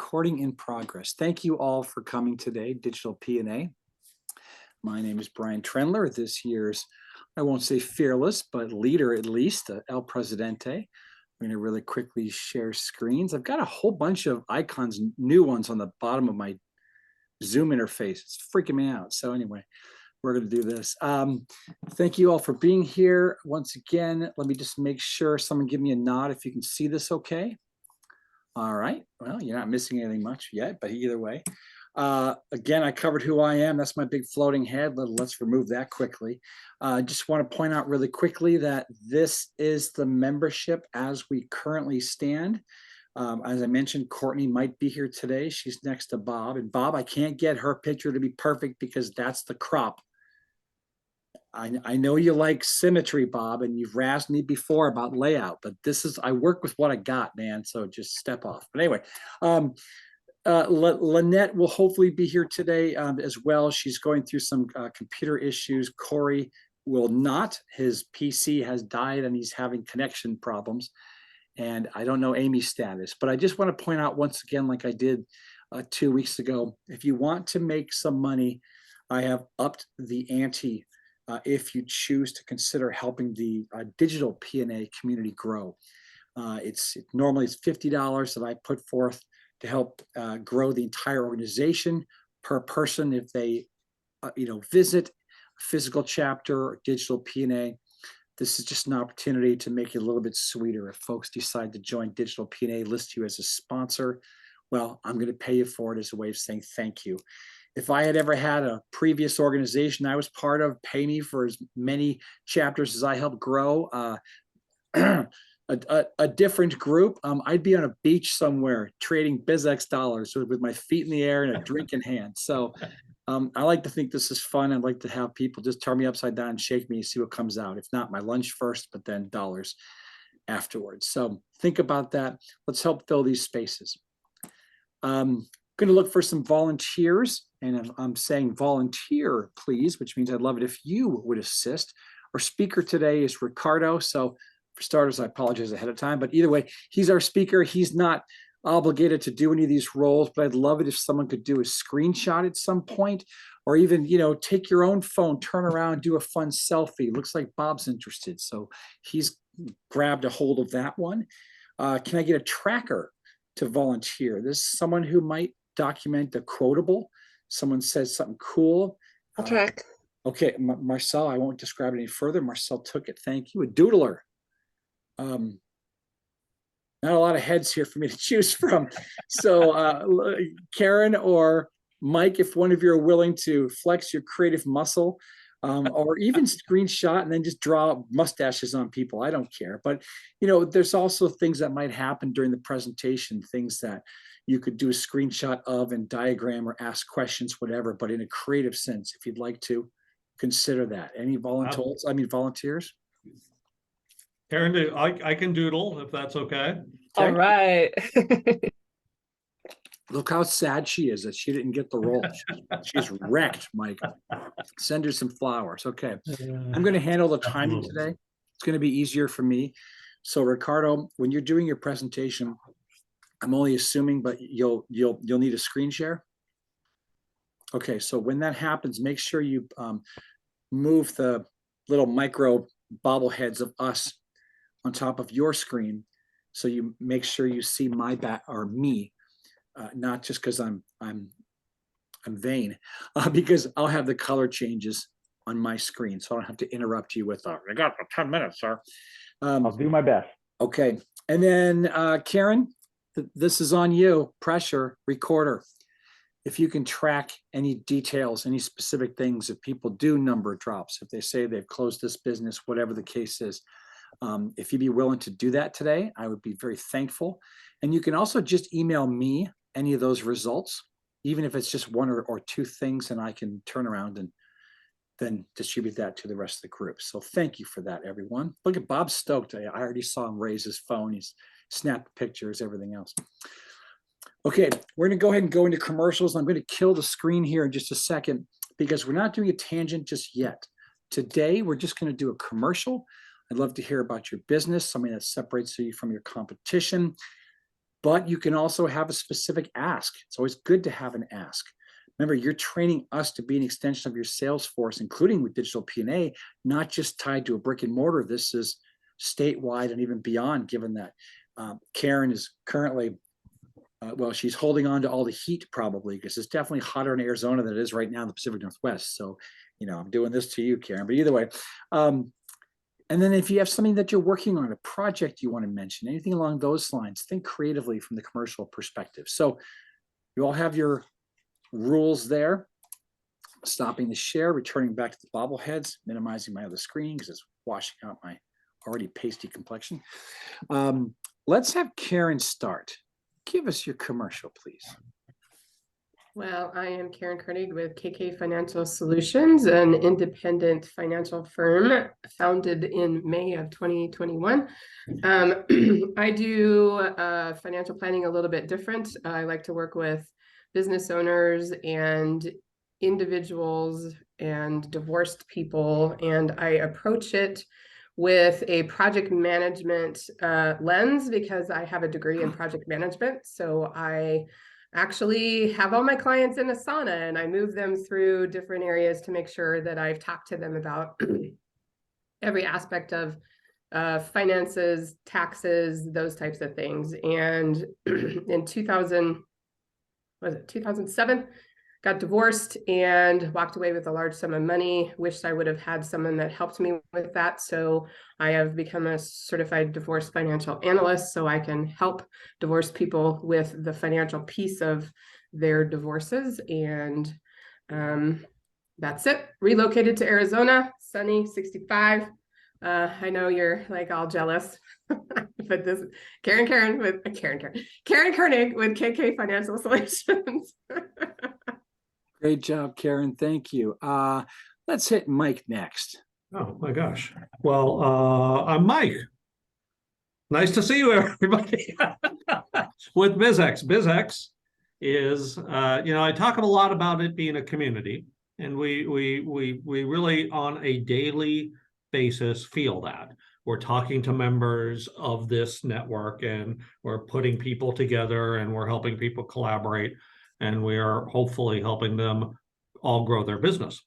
Recording in progress. Thank you all for coming today, Digital PNA. My name is Brian Trendler, this year's, I won't say fearless, but leader at least, El Presidente. I'm going to really quickly share screens. I've got a whole bunch of icons, new ones on the bottom of my Zoom interface. It's freaking me out. So anyway, we're going to do this. Thank you all for being here. Once again, let me just make sure someone give me a nod if you can see this okay. All right. Well, you're not missing anything much yet, but either way. Again, I covered who I am. That's my big floating head. Let's remove that quickly. Just want to point out really quickly that this is the membership as we currently stand. As I mentioned, Courtney might be here today. She's next to Bob. And Bob, I can't get her picture to be perfect because that's the crop. I know you like symmetry, Bob, and you've razzed me before about layout, but this is, I work with what I got, man. So just step off. But anyway, Lynette will hopefully be here today as well. She's going through some computer issues. Corey will not. His PC has died and he's having connection problems. And I don't know Amy's status, but I just want to point out once again, like I did 2 weeks ago, if you want to make some money, I have upped the ante if you choose to consider helping the digital PNA community grow. Normally it's $50 that I put forth to help grow the entire organization per person if they visit a physical chapter or digital PNA. This is just an opportunity to make it a little bit sweeter. If folks decide to join Digital PNA, list you as a sponsor, well, I'm going to pay you for it as a way of saying thank you. If I had ever had a previous organization I was part of pay me for as many chapters as I helped grow, a different group, I'd be on a beach somewhere trading BizX dollars with my feet in the air and a drink in hand. So I like to think this is fun. I'd like to have people just turn me upside down and shake me and see what comes out. If not, my lunch first, but then dollars afterwards. So think about that. Let's help fill these spaces. Going to look for some volunteers, and I'm saying volunteer, please, which means I'd love it if you would assist. Our speaker today is Ricardo. So for starters, I apologize ahead of time, but either way, he's our speaker. He's not obligated to do any of these roles, but I'd love it if someone could do a screenshot at some point, or even, take your own phone, turn around, do a fun selfie. Looks like Bob's interested. So he's grabbed a hold of that one. Can I get a tracker to volunteer? This is someone who might document the quotable. Someone says something cool. I'll track. Okay, Marcel, I won't describe it any further. Marcel took it. Thank you. A doodler. Not a lot of heads here for me to choose from. So Karen or Mike, if one of you are willing to flex your creative muscle, or even screenshot and then just draw mustaches on people, I don't care. But there's also things that might happen during the presentation, things that you could do a screenshot of and diagram or ask questions, whatever, but in a creative sense, if you'd like to consider that. Any volunteers? Karen, I can doodle if that's okay. All right. Look how sad she is that she didn't get the role. She's wrecked, Mike. Send her some flowers. Okay. I'm going to handle the timing today. It's going to be easier for me. So Ricardo, when you're doing your presentation, I'm only assuming, but you'll need a screen share. Okay. So when that happens, make sure you move the little micro bobbleheads of us on top of your screen. So you make sure you see my back or me. Not just because I'm vain, because I'll have the color changes on my screen, so I don't have to interrupt you with, I got 10 minutes, sir. I'll do my best. Okay, and then Karen, this is on you. Pressure recorder. If you can track any details, any specific things, if people do number drops, if they say they've closed this business, whatever the case is, if you'd be willing to do that today, I would be very thankful. And you can also just email me any of those results, even if it's just one or two things, and I can turn around and then distribute that to the rest of the group. So thank you for that, everyone. Look at Bob stoked. I already saw him raise his phone. He's snapped pictures, everything else. Okay, we're going to go ahead and go into commercials. I'm going to kill the screen here in just a second because we're not doing a tangent just yet. Today, we're just going to do a commercial. I'd love to hear about your business, something that separates you from your competition. but you can also have a specific ask. It's always good to have an ask. Remember, you're training us to be an extension of your sales force, including with digital P&A, not just tied to a brick and mortar. This is statewide and even beyond, given that Karen is currently, well, she's holding on to all the heat probably, because it's definitely hotter in Arizona than it is right now in the Pacific Northwest. So, I'm doing this to you, Karen, but either way. And then if you have something that you're working on, a project you want to mention, anything along those lines, think creatively from the commercial perspective. So you all have your rules there. Stopping the share, returning back to the bobbleheads, minimizing my other screen because it's washing out my already pasty complexion. Let's have Karen start. Give us your commercial, please. Well, I am Karen Koenig with KK Financial Solutions, an independent financial firm founded in May of 2021. I do financial planning a little bit different. I like to work with business owners and individuals and divorced people, and I approach it with a project management lens because I have a degree in project management. So I actually have all my clients in Asana and I move them through different areas to make sure that I've talked to them about every aspect of finances, taxes, those types of things. And in 2007, got divorced and walked away with a large sum of money. Wished I would have had someone that helped me with that. So I have become a certified divorce financial analyst, so I can help divorced people with the financial piece of their divorces. And that's it. Relocated to Arizona, sunny, 65. I know you're like all jealous, but this Karen Koenig with KK Financial Solutions. Great job, Karen. Thank you. Let's hit Mike next. Oh my gosh. Well, I'm Mike. Nice to see you, everybody. With BizX. BizX is, I talk a lot about it being a community, and we really on a daily basis feel that. We're talking to members of this network, and we're putting people together, and we're helping people collaborate, and we are hopefully helping them all grow their business.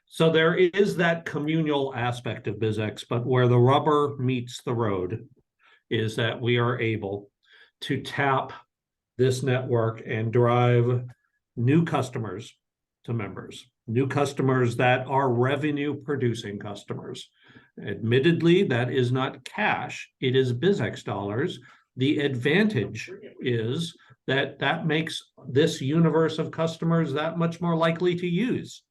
So there is that communal aspect of BizX, but where the rubber meets the road is that we are able to tap this network and drive new customers to members, new customers that are revenue producing customers. Admittedly, that is not cash, it is BizX dollars. The advantage is that makes this universe of customers that much more likely to use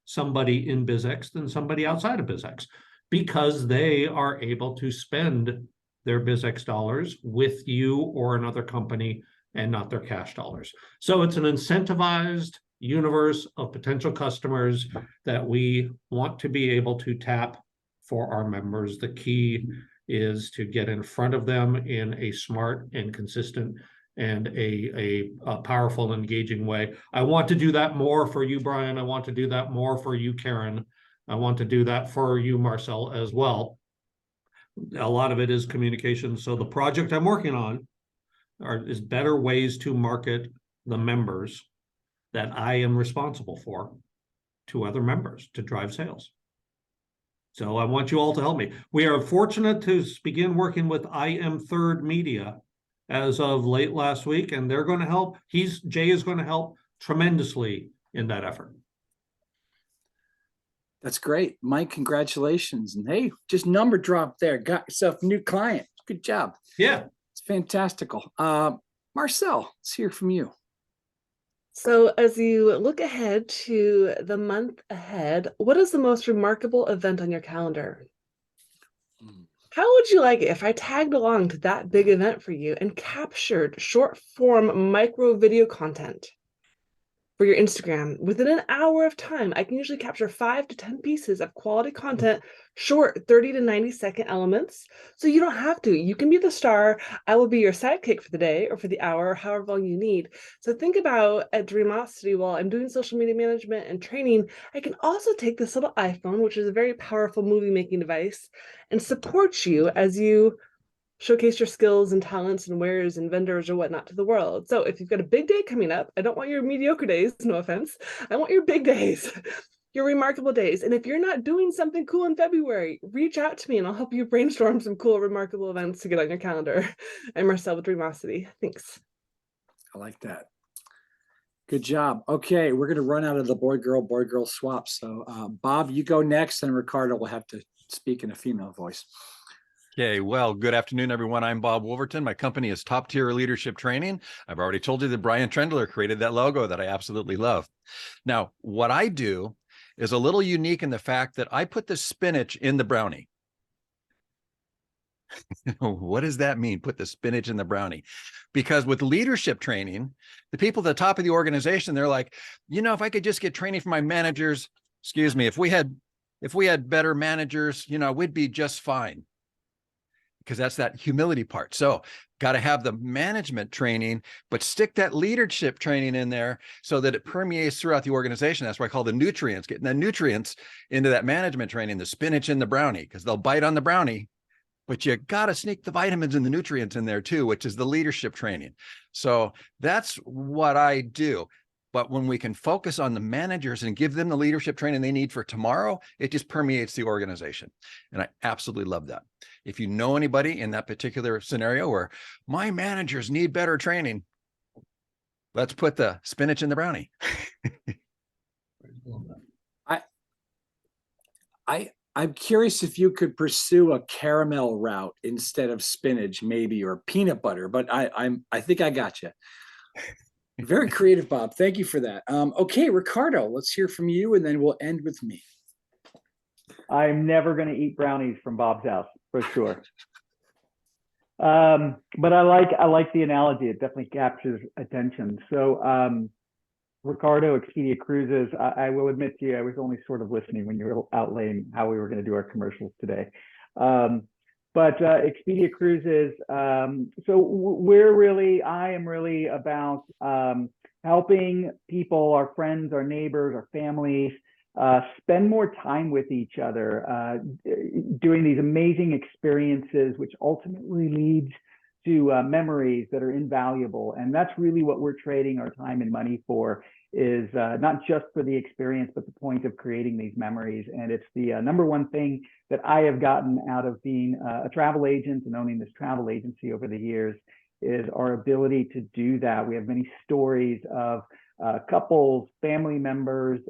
somebody in BizX than somebody outside of BizX, because they are able to spend their BizX dollars with you or another company and not their cash dollars. So it's an incentivized universe of potential customers that we want to be able to tap for our members. The key is to get in front of them in a smart and consistent and a powerful, engaging way. I want to do that more for you, Brian. I want to do that more for you, Karen. I want to do that for you, Marcel, as well. A lot of it is communication. So the project I'm working on is better ways to market the members that I am responsible for to other members to drive sales. So I want you all to help me. We are fortunate to begin working with I Am Third Media as of late last week, and they're going to help. Jay is going to help tremendously in that effort. That's great. Mike, congratulations. And hey, just number drop there. Got yourself a new client. Good job. Yeah. It's fantastical. Marcel, let's hear from you. So as you look ahead to the month ahead, what is the most remarkable event on your calendar? How would you like it if I tagged along to that big event for you and captured short form micro video content for your Instagram? Within an hour of time, I can usually capture 5 to 10 pieces of quality content, short 30 to 90-second elements. So you don't have to. You can be the star. I will be your sidekick for the day or for the hour, however long you need. So think about at Dreamosity, while I'm doing social media management and training, I can also take this little iPhone, which is a very powerful movie making device, and support you as you showcase your skills and talents and wares and vendors or whatnot to the world. So if you've got a big day coming up, I don't want your mediocre days, no offense. I want your big days, your remarkable days. And if you're not doing something cool in February, reach out to me and I'll help you brainstorm some cool, remarkable events to get on your calendar. I'm Marcel with Dreamosity. Thanks. I like that. Good job. Okay, we're going to run out of the boy girl swap. So Bob, you go next, and Ricardo will have to speak in a female voice. Okay, well, good afternoon, everyone. I'm Bob Wolverton. My company is Top Tier Leadership Training. I've already told you that Brian Trendler created that logo that I absolutely love. Now, what I do is a little unique in the fact that I put the spinach in the brownie. What does that mean? Put the spinach in the brownie? Because with leadership training, the people at the top of the organization, they're like, you know, if I could just get training from my managers, excuse me, if we had better managers, you know, we'd be just fine. Because that's that humility part. So got to have the management training, but stick that leadership training in there so that it permeates throughout the organization. That's why I call the nutrients, getting the nutrients into that management training, the spinach in the brownie, because they'll bite on the brownie, but you got to sneak the vitamins and the nutrients in there too, which is the leadership training. So that's what I do. But when we can focus on the managers and give them the leadership training they need for tomorrow, it just permeates the organization. And I absolutely love that. If you know anybody in that particular scenario where my managers need better training, let's put the spinach in the brownie. I'm curious if you could pursue a caramel route instead of spinach, maybe, or peanut butter, but I think I got you. Very creative, Bob. Thank you for that. Okay, Ricardo, let's hear from you, and then we'll end with me. I'm never going to eat brownies from Bob's house for sure. But I like the analogy. It definitely captures attention. So Ricardo, Expedia Cruises, I will admit to you, I was only sort of listening when you were outlaying how we were going to do our commercials today. But Expedia Cruises, so I am really about helping people, our friends, our neighbors, our families, spend more time with each other, doing these amazing experiences, which ultimately leads to memories that are invaluable. And that's really what we're trading our time and money for, is not just for the experience, but the point of creating these memories. And it's the number one thing that I have gotten out of being a travel agent and owning this travel agency over the years, is our ability to do that. We have many stories of couples, family members,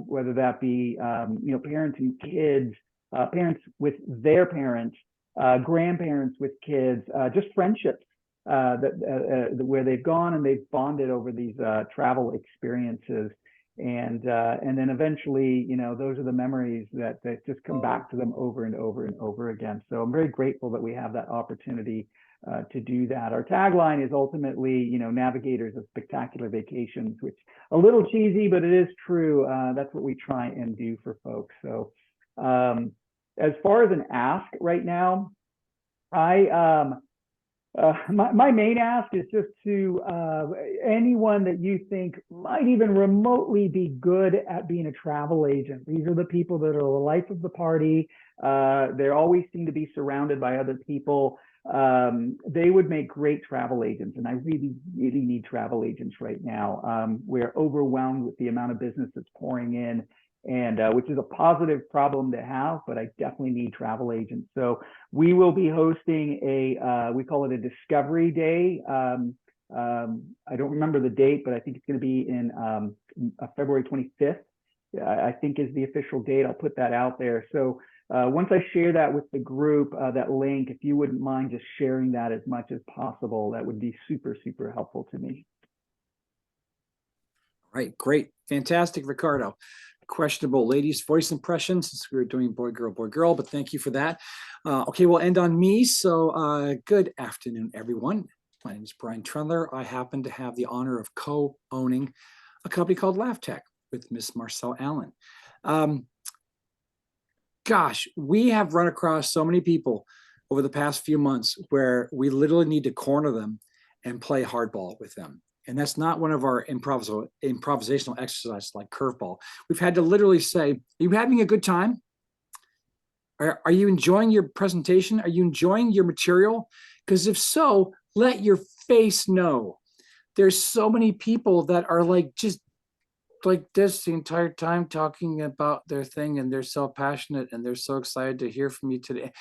whether that be parents and kids, parents with their parents, grandparents with kids, just friendships where they've gone and they've bonded over these travel experiences, and then eventually, those are the memories that just come back to them over and over and over again. So I'm very grateful that we have that opportunity to do that. Our tagline is ultimately, navigators of spectacular vacations, which a little cheesy, but it is true. That's what we try and do for folks. So as far as an ask right now, my main ask is just to anyone that you think might even remotely be good at being a travel agent. These are the people that are the life of the party. They always seem to be surrounded by other people. They would make great travel agents, and I really, really need travel agents right now. We're overwhelmed with the amount of business that's pouring in, and which is a positive problem to have, but I definitely need travel agents. So we will be hosting we call it a discovery day. I don't remember the date, but I think it's going to be in February 25th, I think is the official date. I'll put that out there. So once I share that with the group, that link, if you wouldn't mind just sharing that as much as possible, that would be super, super helpful to me. All right, great. Fantastic, Ricardo. Questionable ladies' voice impressions, since we were doing boy, girl, but thank you for that. Okay, we'll end on me. So good afternoon, everyone. My name is Brian Trendler. I happen to have the honor of co-owning a company called LaughTech with Miss Marcel Allen. Gosh, we have run across so many people over the past few months where we literally need to corner them and play hardball with them. And that's not one of our improvisational exercises like curveball. We've had to literally say, are you having a good time? Are you enjoying your presentation? Are you enjoying your material? Because if so, let your face know. There's so many people that are like just like this the entire time talking about their thing, and they're so passionate and they're so excited to hear from you today.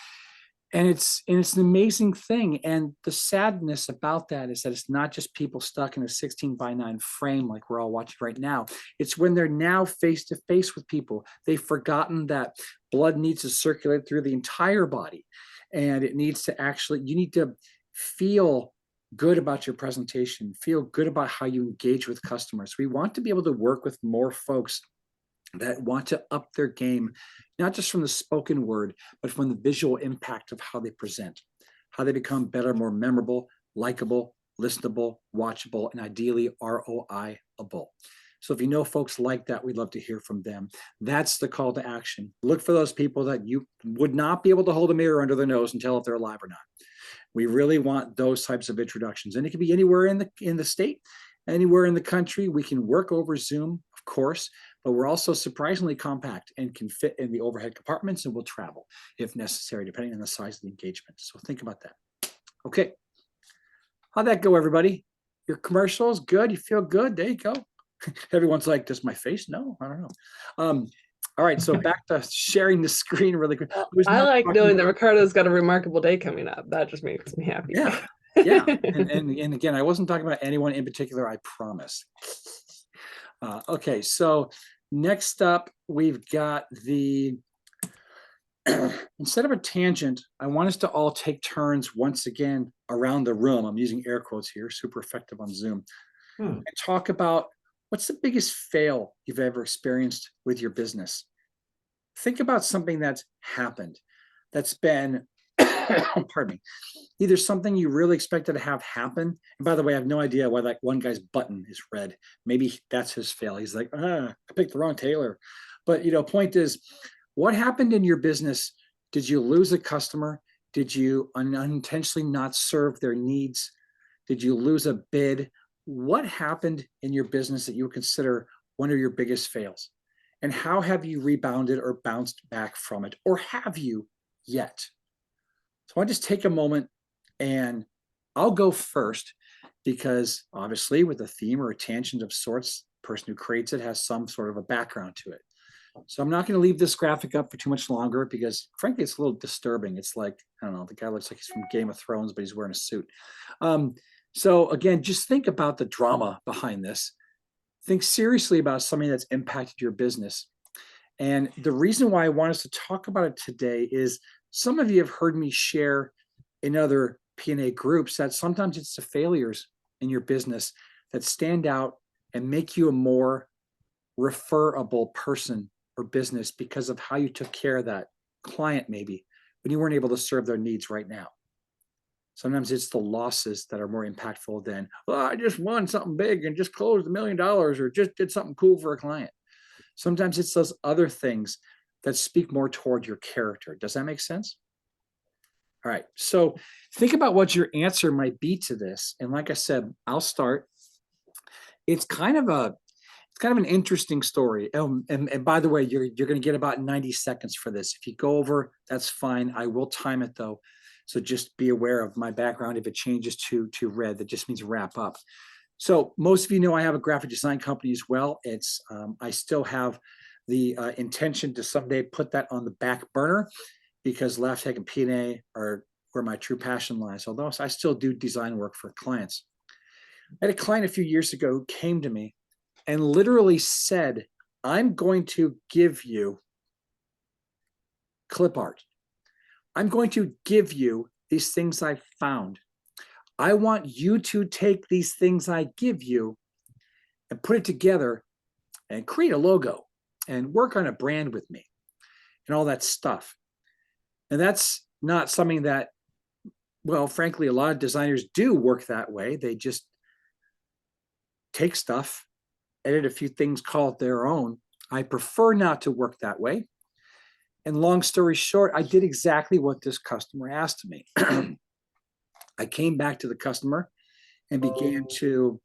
And it's an amazing thing. And the sadness about that is that it's not just people stuck in a 16:9 frame like we're all watching right now. It's when they're now face to face with people. They've forgotten that blood needs to circulate through the entire body, and it needs to actually, you need to feel good about your presentation, feel good about how you engage with customers. We want to be able to work with more folks that want to up their game, not just from the spoken word, but from the visual impact of how they present, how they become better, more memorable, likable, listenable, watchable, and ideally ROI-able. So if you know folks like that, we'd love to hear from them. That's the call to action. Look for those people that you would not be able to hold a mirror under their nose and tell if they're alive or not. We really want those types of introductions. And it can be anywhere in the state, anywhere in the country. We can work over Zoom, of course, but we're also surprisingly compact and can fit in the overhead compartments, and we'll travel if necessary, depending on the size of the engagement. So think about that. Okay. How'd that go, everybody? Your commercials, good? You feel good? There you go. Everyone's like, does my face? No, I don't know. All right, so back to sharing the screen really quick. I like knowing that Ricardo's got a remarkable day coming up. That just makes me happy. Yeah, yeah. And again, I wasn't talking about anyone in particular, I promise. Okay, so next up, we've got the, instead of a tangent, I want us to all take turns once again around the room. I'm using air quotes here, super effective on Zoom. And talk about what's the biggest fail you've ever experienced with your business. Think about something that's happened, that's been, pardon me, either something you really expected to have happen. And by the way, I have no idea why that one guy's button is red. Maybe that's his fail. He's like, I picked the wrong tailor. But point is, what happened in your business? Did you lose a customer? Did you unintentionally not serve their needs? Did you lose a bid? What happened in your business that you would consider one of your biggest fails? And how have you rebounded or bounced back from it? Or have you yet? So I just take a moment, and I'll go first because obviously with a theme or a tangent of sorts, the person who creates it has some sort of a background to it. So I'm not going to leave this graphic up for too much longer because frankly, it's a little disturbing. It's like, I don't know, the guy looks like he's from Game of Thrones, but he's wearing a suit. So again, just think about the drama behind this. Think seriously about something that's impacted your business. And the reason why I want us to talk about it today is some of you have heard me share in other PNA groups that sometimes it's the failures in your business that stand out and make you a more referable person or business because of how you took care of that client maybe when you weren't able to serve their needs right now. Sometimes it's the losses that are more impactful than, well, I just won something big and just closed $1 million or just did something cool for a client. Sometimes it's those other things that speak more toward your character. Does that make sense? All right, so think about what your answer might be to this. And like I said, I'll start. It's kind of an interesting story. And by the way, you're going to get about 90 seconds for this. If you go over, that's fine. I will time it though. So just be aware of my background. If it changes to red, that just means wrap up. So most of you know I have a graphic design company as well. It's I still have the intention to someday put that on the back burner because LaughtTech and PNA are where my true passion lies. Although I still do design work for clients. I had a client a few years ago who came to me and literally said, I'm going to give you clip art. I'm going to give you these things I found. I want you to take these things I give you and put it together and create a logo and work on a brand with me and all that stuff. And that's not something that, well, frankly, a lot of designers do work that way. They just take stuff, edit a few things, call it their own. I prefer not to work that way. And long story short, I did exactly what this customer asked me. I came back to the customer and began to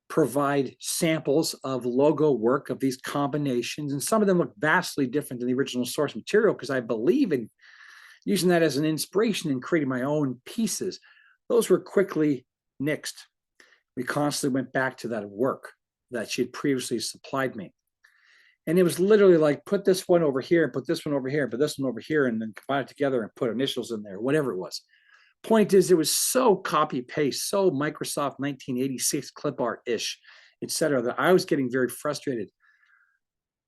provide samples of logo work of these combinations. And some of them look vastly different than the original source material because I believe in using that as an inspiration and creating my own pieces. Those were quickly nixed. We constantly went back to that work that she had previously supplied me. And it was literally like, put this one over here and put this one over here and put this one over here and then combine it together and put initials in there, whatever it was. Point is, it was so copy paste, so Microsoft 1986 clip art-ish, et cetera, that I was getting very frustrated.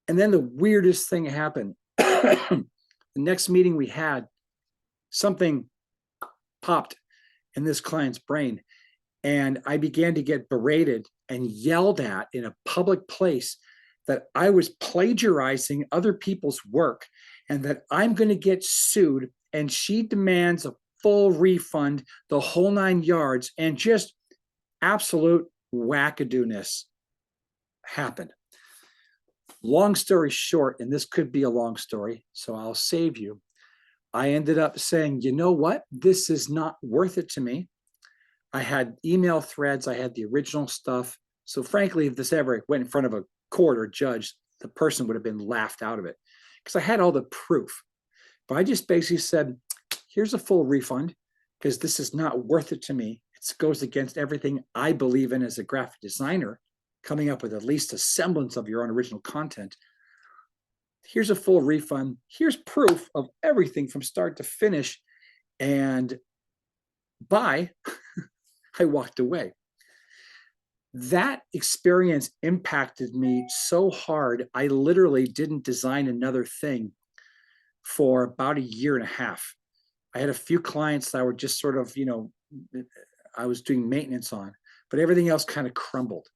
And then the weirdest thing happened. The next meeting we had, something popped in this client's brain, and I began to get berated and yelled at in a public place that I was plagiarizing other people's work and that I'm going to get sued, and she demands a full refund, the whole 9 yards, and just absolute wackadoo-ness happened. Long story short, and this could be a long story, so I'll save you. I ended up saying, you know what? This is not worth it to me. I had email threads. I had the original stuff. So frankly, if this ever went in front of a court or judge, the person would have been laughed out of it because I had all the proof. But I just basically said, here's a full refund because this is not worth it to me. It goes against everything I believe in as a graphic designer, coming up with at least a semblance of your own original content. Here's a full refund. Here's proof of everything from start to finish. And bye. I walked away. That experience impacted me so hard, I literally didn't design another thing for about 1.5 years. I had a few clients that were just sort of, I was doing maintenance on, but everything else kind of crumbled.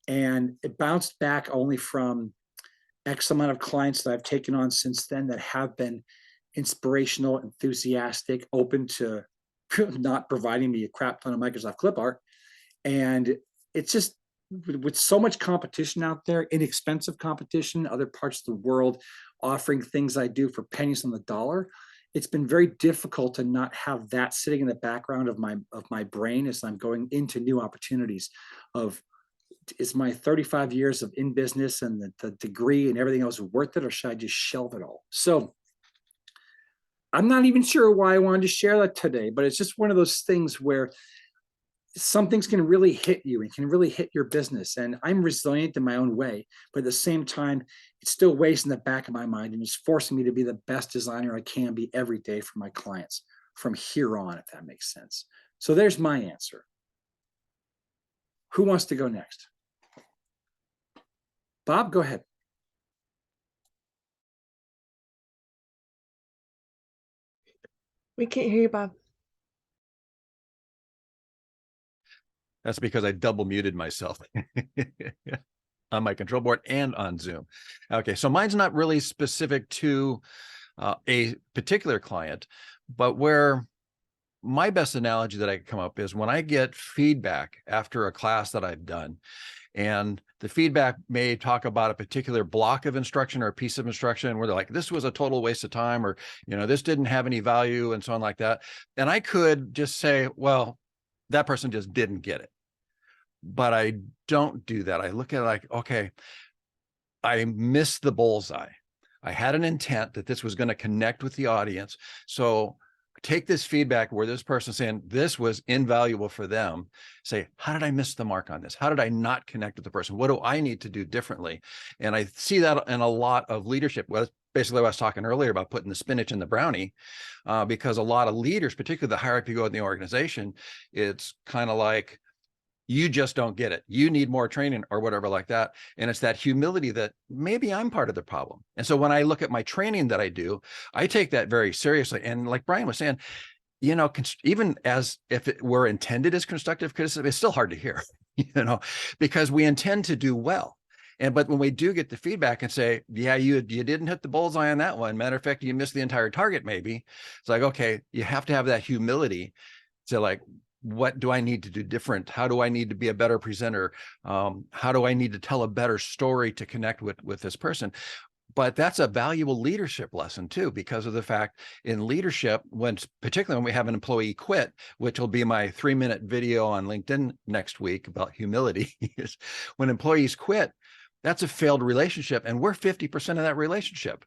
And it bounced back only from X amount of clients that I've taken on since then that have been inspirational, enthusiastic, open to not providing me a crap ton of Microsoft clip art. And it's just, with so much competition out there, inexpensive competition, other parts of the world offering things I do for pennies on the dollar, it's been very difficult to not have that sitting in the background of my brain as I'm going into new opportunities of, is my 35 years of in business and the degree and everything else worth it, or should I just shelve it all? So I'm not even sure why I wanted to share that today, but it's just one of those things where something's can really hit you and can really hit your business. And I'm resilient in my own way, but at the same time, it still weighs in the back of my mind and it's forcing me to be the best designer I can be every day for my clients from here on, if that makes sense. So there's my answer. Who wants to go next? Bob, go ahead. We can't hear you, Bob. That's because I double muted myself on my control board and on Zoom. Okay, so mine's not really specific to a particular client, but where my best analogy that I can come up is when I get feedback after a class that I've done, and the feedback may talk about a particular block of instruction or a piece of instruction where they're like, this was a total waste of time, or, this didn't have any value and so on like that. And I could just say, well, that person just didn't get it. But I don't do that. I look at it like, okay, I missed the bullseye. I had an intent that this was going to connect with the audience. So take this feedback where this person's saying this was invaluable for them. Say, how did I miss the mark on this? How did I not connect with the person? What do I need to do differently? And I see that in a lot of leadership. Well, basically what I was talking earlier about putting the spinach in the brownie, because a lot of leaders, particularly the higher up you go in the organization, it's kind of like, you just don't get it. You need more training or whatever like that. And it's that humility that maybe I'm part of the problem. And so when I look at my training that I do, I take that very seriously. And like Brian was saying, even as if it were intended as constructive criticism, it's still hard to hear, because we intend to do well. But when we do get the feedback and say, yeah, you didn't hit the bullseye on that one. Matter of fact, you missed the entire target, maybe. It's like, okay, you have to have that humility to like, what do I need to do different? How do I need to be a better presenter? How do I need to tell a better story to connect with this person? But that's a valuable leadership lesson too, because of the fact in leadership, particularly when we have an employee quit, which will be my 3-minute video on LinkedIn next week about humility, is when employees quit, that's a failed relationship. And we're 50% of that relationship.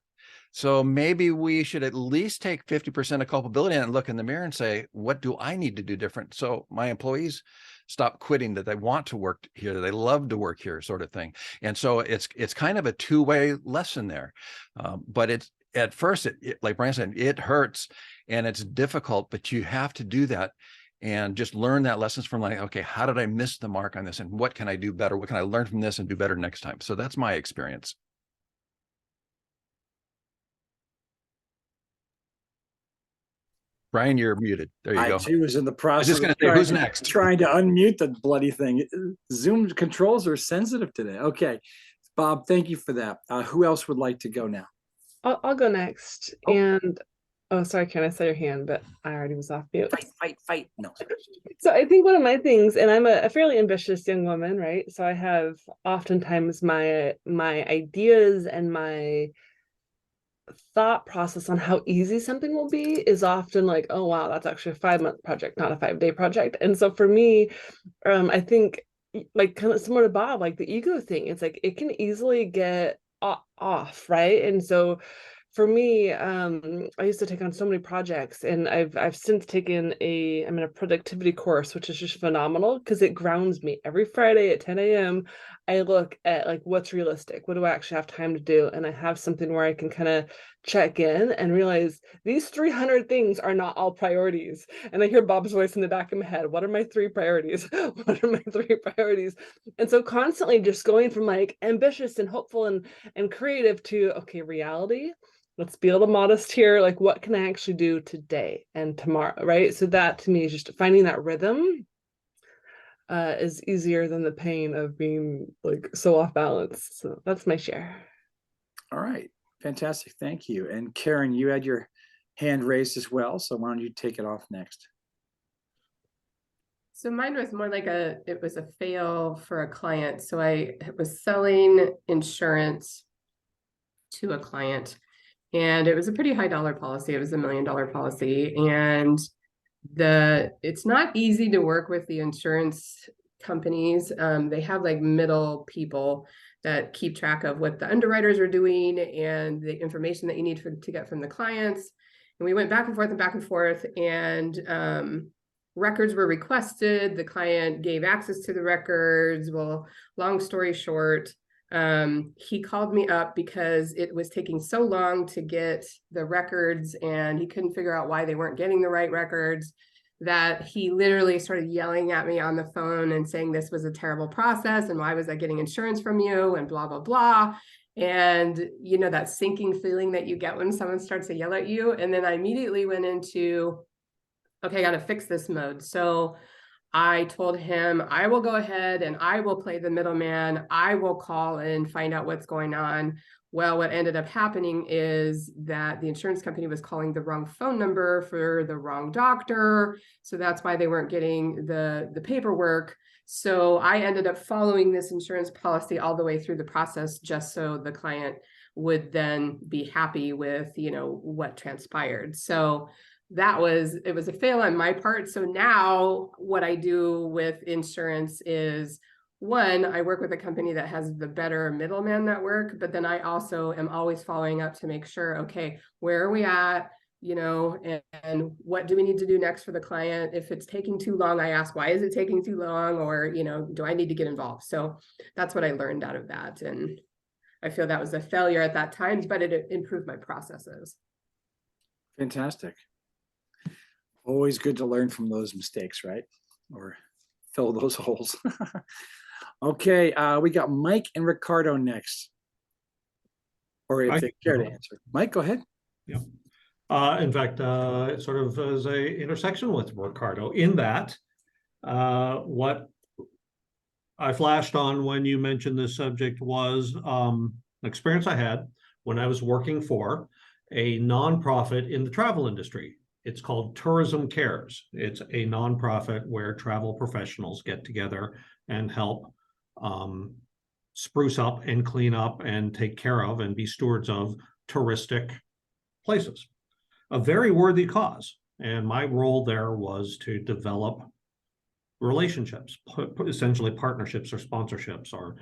So maybe we should at least take 50% of culpability and look in the mirror and say, what do I need to do different? So my employees stop quitting, that they want to work here, that they love to work here, sort of thing. And so it's kind of a two-way lesson there. But it's at first, like Brian said, it hurts and it's difficult, but you have to do that and just learn that lessons from, like, okay, how did I miss the mark on this? And what can I do better? What can I learn from this and do better next time? So that's my experience. Brian, you're muted. There you I go. too was in the process. just gonna of say, trying who's to- next? Trying to unmute the bloody thing. Zoom controls are sensitive today. Okay, Bob, thank you for that. Who else would like to go now? I'll go next. Oh. And oh, sorry, Karen, I saw your hand, but I already was off mute. Fight. No. So I think one of my things, and I'm a fairly ambitious young woman, right? So I have oftentimes my ideas and my thought process on how easy something will be is often like, oh wow, that's actually a 5-month project, not a 5-day project. And so for me, I think, like, kind of similar to Bob, like the ego thing, it's like it can easily get off, right? And so for me, I used to take on so many projects, and I've since taken I'm in a productivity course, which is just phenomenal because it grounds me. Every Friday at 10 a.m. I look at, like, what's realistic, what do I actually have time to do, and I have something where I can kind of check in and realize these 300 things are not all priorities. And I hear Bob's voice in the back of my head. What are my 3 priorities? What are my 3 priorities? And so constantly just going from like ambitious and hopeful and creative to, okay, reality. Let's be a little modest here. Like, what can I actually do today and tomorrow, right? So that to me is just finding that rhythm is easier than the pain of being like so off balance. So that's my share. All right, fantastic. Thank you. And Karen, you had your hand raised as well. So why don't you take it off next? So mine was more like it was a fail for a client. So I was selling insurance to a client, and it was a pretty high dollar policy. It was $1 million policy. And it's not easy to work with the insurance companies. They have like middle people that keep track of what the underwriters are doing and the information that you need to get from the clients. And we went back and forth, and records were requested. The client gave access to the records. Well, long story short, he called me up because it was taking so long to get the records, and he couldn't figure out why they weren't getting the right records, that he literally started yelling at me on the phone and saying this was a terrible process and why was I getting insurance from you and blah, blah, blah. And you know, that sinking feeling that you get when someone starts to yell at you. And then I immediately went into, okay, I got to fix this mode. So I told him, I will go ahead and I will play the middleman. I will call and find out what's going on. Well, what ended up happening is that the insurance company was calling the wrong phone number for the wrong doctor. So that's why they weren't getting the paperwork. So I ended up following this insurance policy all the way through the process, just so the client would then be happy with, you know, what transpired. So it was a fail on my part. So now what I do with insurance is, one, I work with a company that has the better middleman network, but then I also am always following up to make sure, okay, where are we at? You know, and what do we need to do next for the client? If it's taking too long, I ask, why is it taking too long? Or, you know, do I need to get involved? So that's what I learned out of that. And I feel that was a failure at that time, but it improved my processes. Fantastic. Always good to learn from those mistakes, right? Or fill those holes. Okay, we got Mike and Ricardo next. Or if they care to answer. Mike, go ahead. Yeah. In fact, it sort of is a intersection with Ricardo in that what I flashed on when you mentioned this subject was an experience I had when I was working for a nonprofit in the travel industry. It's called Tourism Cares. It's a nonprofit where travel professionals get together and help spruce up and clean up and take care of and be stewards of touristic places. A very worthy cause. And my role there was to develop relationships, essentially partnerships or sponsorships or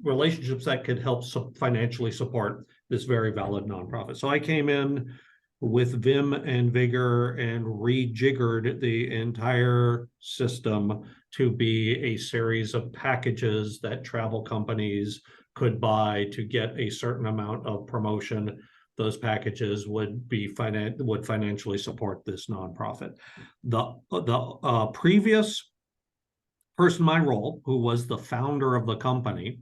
relationships that could help financially support this very valid nonprofit. So I came in with vim and vigor and rejiggered the entire system to be a series of packages that travel companies could buy to get a certain amount of promotion. Those packages would financially support this nonprofit. The previous person in my role, who was the founder of the company,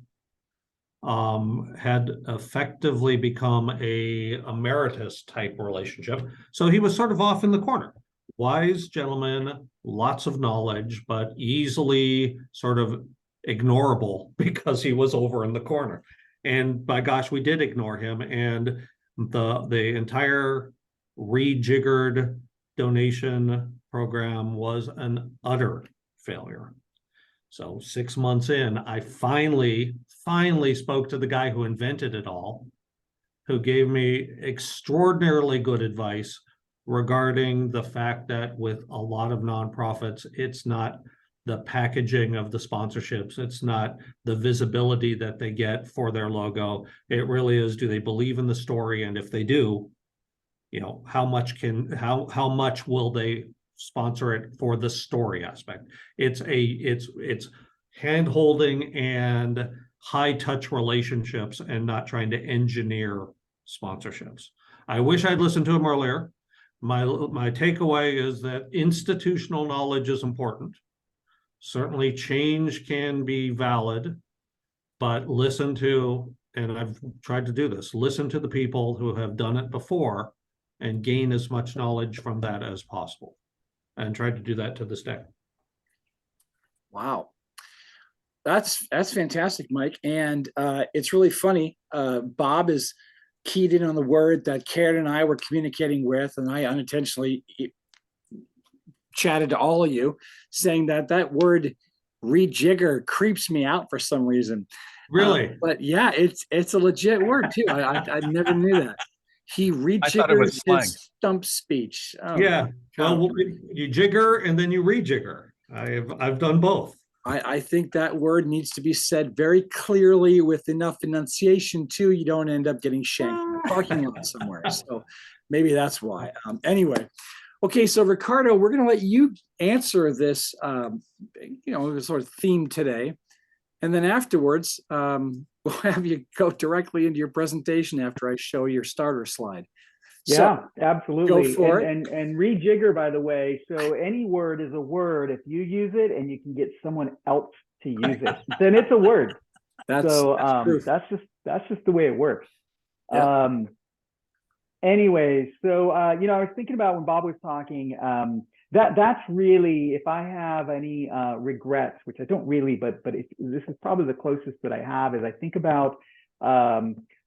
had effectively become a emeritus type relationship. So he was sort of off in the corner. Wise gentleman, lots of knowledge, but easily sort of ignorable because he was over in the corner. And by gosh, we did ignore him. And the entire rejiggered donation program was an utter failure. So 6 months in, I finally spoke to the guy who invented it all, who gave me extraordinarily good advice regarding the fact that with a lot of nonprofits, it's not the packaging of the sponsorships, it's not the visibility that they get for their logo. It really is, do they believe in the story? And if they do, you know, how much will they sponsor it for the story aspect? It's hand holding and high touch relationships and not trying to engineer sponsorships. I wish I'd listened to him earlier. My takeaway is that institutional knowledge is important. Certainly change can be valid, but listen to, and I've tried to do this, listen to the people who have done it before and gain as much knowledge from that as possible. And tried to do that to this day. Wow. That's fantastic, Mike. And it's really funny. Bob is keyed in on the word that Karen and I were communicating with, and I unintentionally chatted to all of you saying that word rejigger creeps me out for some reason. Really? But yeah, it's a legit word too. I never knew that. He rejiggers his stump speech. Oh, yeah. Well, you jigger and then you rejigger. I've done both. I think that word needs to be said very clearly with enough enunciation too. You don't end up getting shanked in a parking lot somewhere. So maybe that's why. Anyway, okay. So Ricardo, we're going to let you answer this, sort of theme today, and then afterwards, we'll have you go directly into your presentation after I show your starter slide. Yeah, absolutely. Go for it. And rejigger, by the way, so any word is a word if you use it and you can get someone else to use it, then it's a word. That's just the way it works. Yeah. Anyways, so I was thinking about when Bob was talking, that's really, if I have any regrets, which I don't really, but this is probably the closest that I have, is I think about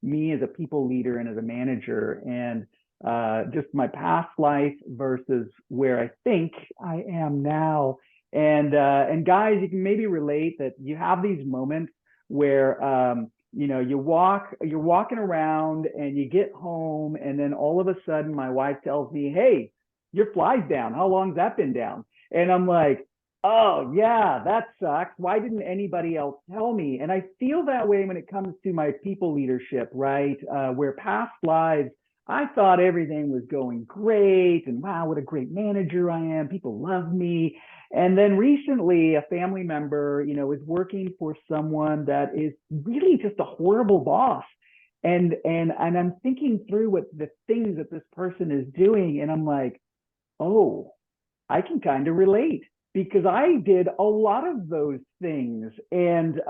me as a people leader and as a manager, and just my past life versus where I think I am now. And guys, you can maybe relate that you have these moments where you're walking around and you get home, and then all of a sudden my wife tells me, "Hey, your fly's down. How long's that been down?" And I'm like, "Oh yeah, that sucks. Why didn't anybody else tell me?" And I feel that way when it comes to my people leadership, right? Where past lives, I thought everything was going great, and wow, what a great manager I am. People love me. And then recently, a family member, is working for someone that is really just a horrible boss. And I'm thinking through what the things that this person is doing, and I'm like, oh, I can kind of relate, because I did a lot of those things. And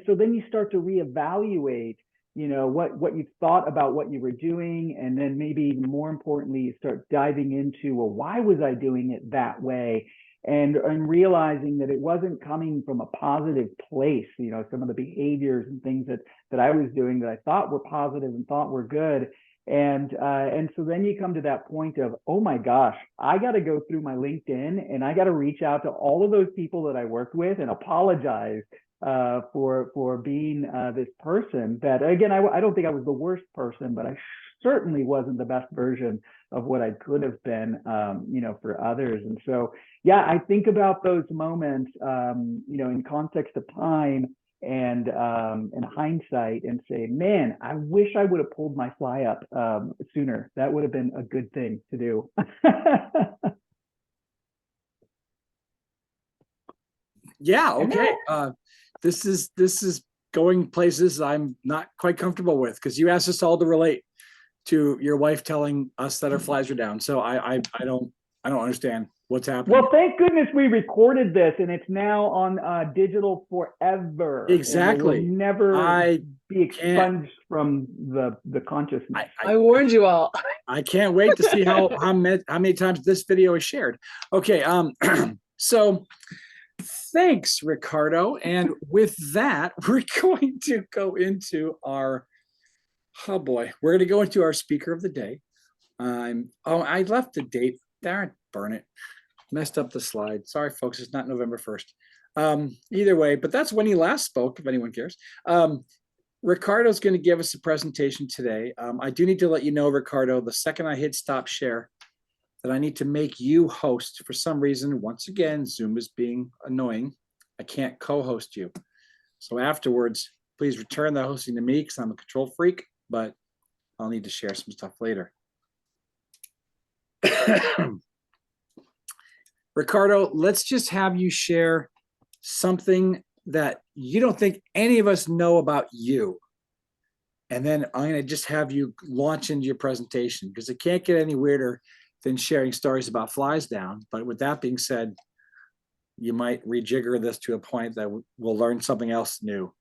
so then you start to reevaluate, what you thought about what you were doing. And then maybe even more importantly, you start diving into, well, why was I doing it that way? And realizing that it wasn't coming from a positive place, some of the behaviors and things that I was doing that I thought were positive and thought were good. And so then you come to that point of, oh my gosh, I got to go through my LinkedIn and I got to reach out to all of those people that I worked with and apologize for being this person that, again, I don't think I was the worst person, but I certainly wasn't the best version of what I could have been, for others. And so, yeah, I think about those moments, in context of time. in hindsight and say, man, I wish I would have pulled my fly up sooner. That would have been a good thing to do. Yeah, okay. This is going places I'm not quite comfortable with, because you asked us all to relate to your wife telling us that our flies are down. So I don't understand what's happening. Well, thank goodness we recorded this, and it's now on digital forever. Exactly. And it will never be can't- expunged from the consciousness. I warned you all. I can't wait to see how many times this video is shared. Okay, so thanks, Ricardo. And with that, we're going to go into our, oh boy, we're going to go into our speaker of the day. I left the date. Darn, burn it. Messed up the slide. Sorry, folks, it's not November 1st. Either way, but that's when he last spoke, if anyone cares. Ricardo's going to give us a presentation today. I do need to let you know, Ricardo, the second I hit stop share, that I need to make you host. For some reason, once again, Zoom is being annoying. I can't co-host you. So afterwards, please return the hosting to me, because I'm a control freak, but I'll need to share some stuff later. Ricardo, let's just have you share something that you don't think any of us know about you. And then I'm going to just have you launch into your presentation, because it can't get any weirder than sharing stories about flies down. But with that being said, you might rejigger this to a point that we'll learn something else new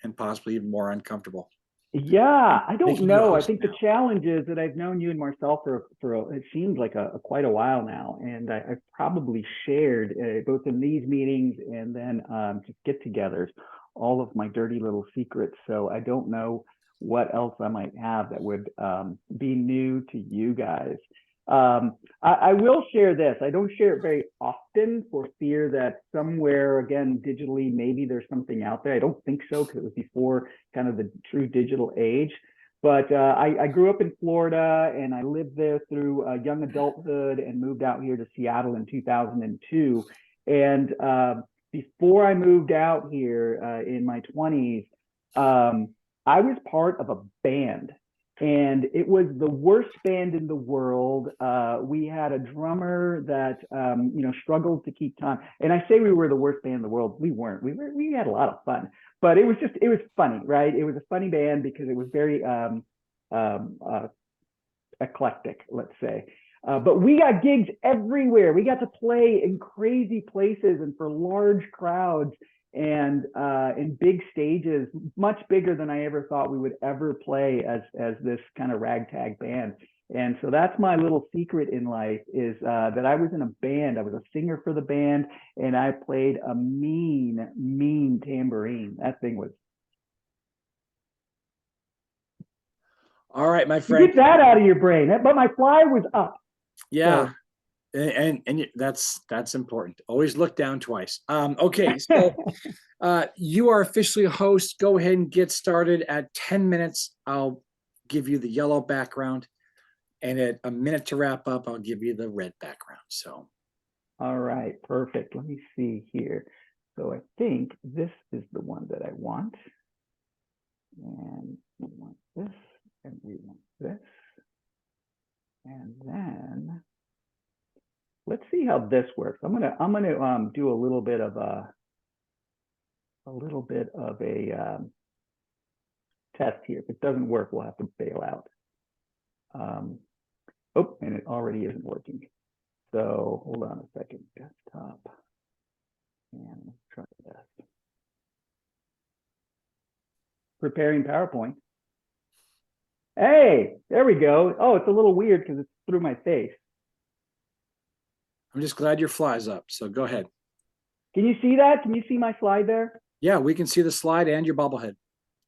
and possibly even more uncomfortable. Yeah, I don't Making you know. I host think now. the challenge is that I've known you and Marcel for it seems like quite a while now, and I've probably shared both in these meetings and then just get-togethers all of my dirty little secrets. So I don't know what else I might have that would be new to you guys. I will share this. I don't share it very often for fear that somewhere, again, digitally, maybe there's something out there. I don't think so, because it was before kind of the true digital age. But I grew up in Florida, and I lived there through young adulthood and moved out here to Seattle in 2002. And before I moved out here in my 20s, I was part of a band. And it was the worst band in the world. We had a drummer that struggled to keep time. And I say we were the worst band in the world. We weren't. We had a lot of fun, but it was funny, right? It was a funny band because it was very eclectic, let's say. But we got gigs everywhere. We got to play in crazy places and for large crowds, and in big stages, much bigger than I ever thought we would ever play as this kind of ragtag band. And so that's my little secret in life, is that I was in a band. I was a singer for the band, and I played a mean tambourine. That thing was. All right, my You friend. get that out of your brain. But my fly was up. Yeah. So. And that's important. Always look down twice. Okay, so you are officially a host. Go ahead and get started. At 10 minutes, I'll give you the yellow background, and at a minute to wrap up, I'll give you the red background. So, all right, perfect. Let me see here. So I think this is the one that I want, and we want this, and we want this, and then. Let's see how this works. I'm gonna do a little bit of a test here. If it doesn't work, we'll have to bail out. Oh, and it already isn't working. So hold on a second. Desktop, and let's try this. Preparing PowerPoint. Hey, there we go. Oh, it's a little weird because it's through my face. I'm just glad your fly's up. So go ahead. Can you see that? Can you see my slide there? Yeah, we can see the slide and your bobblehead.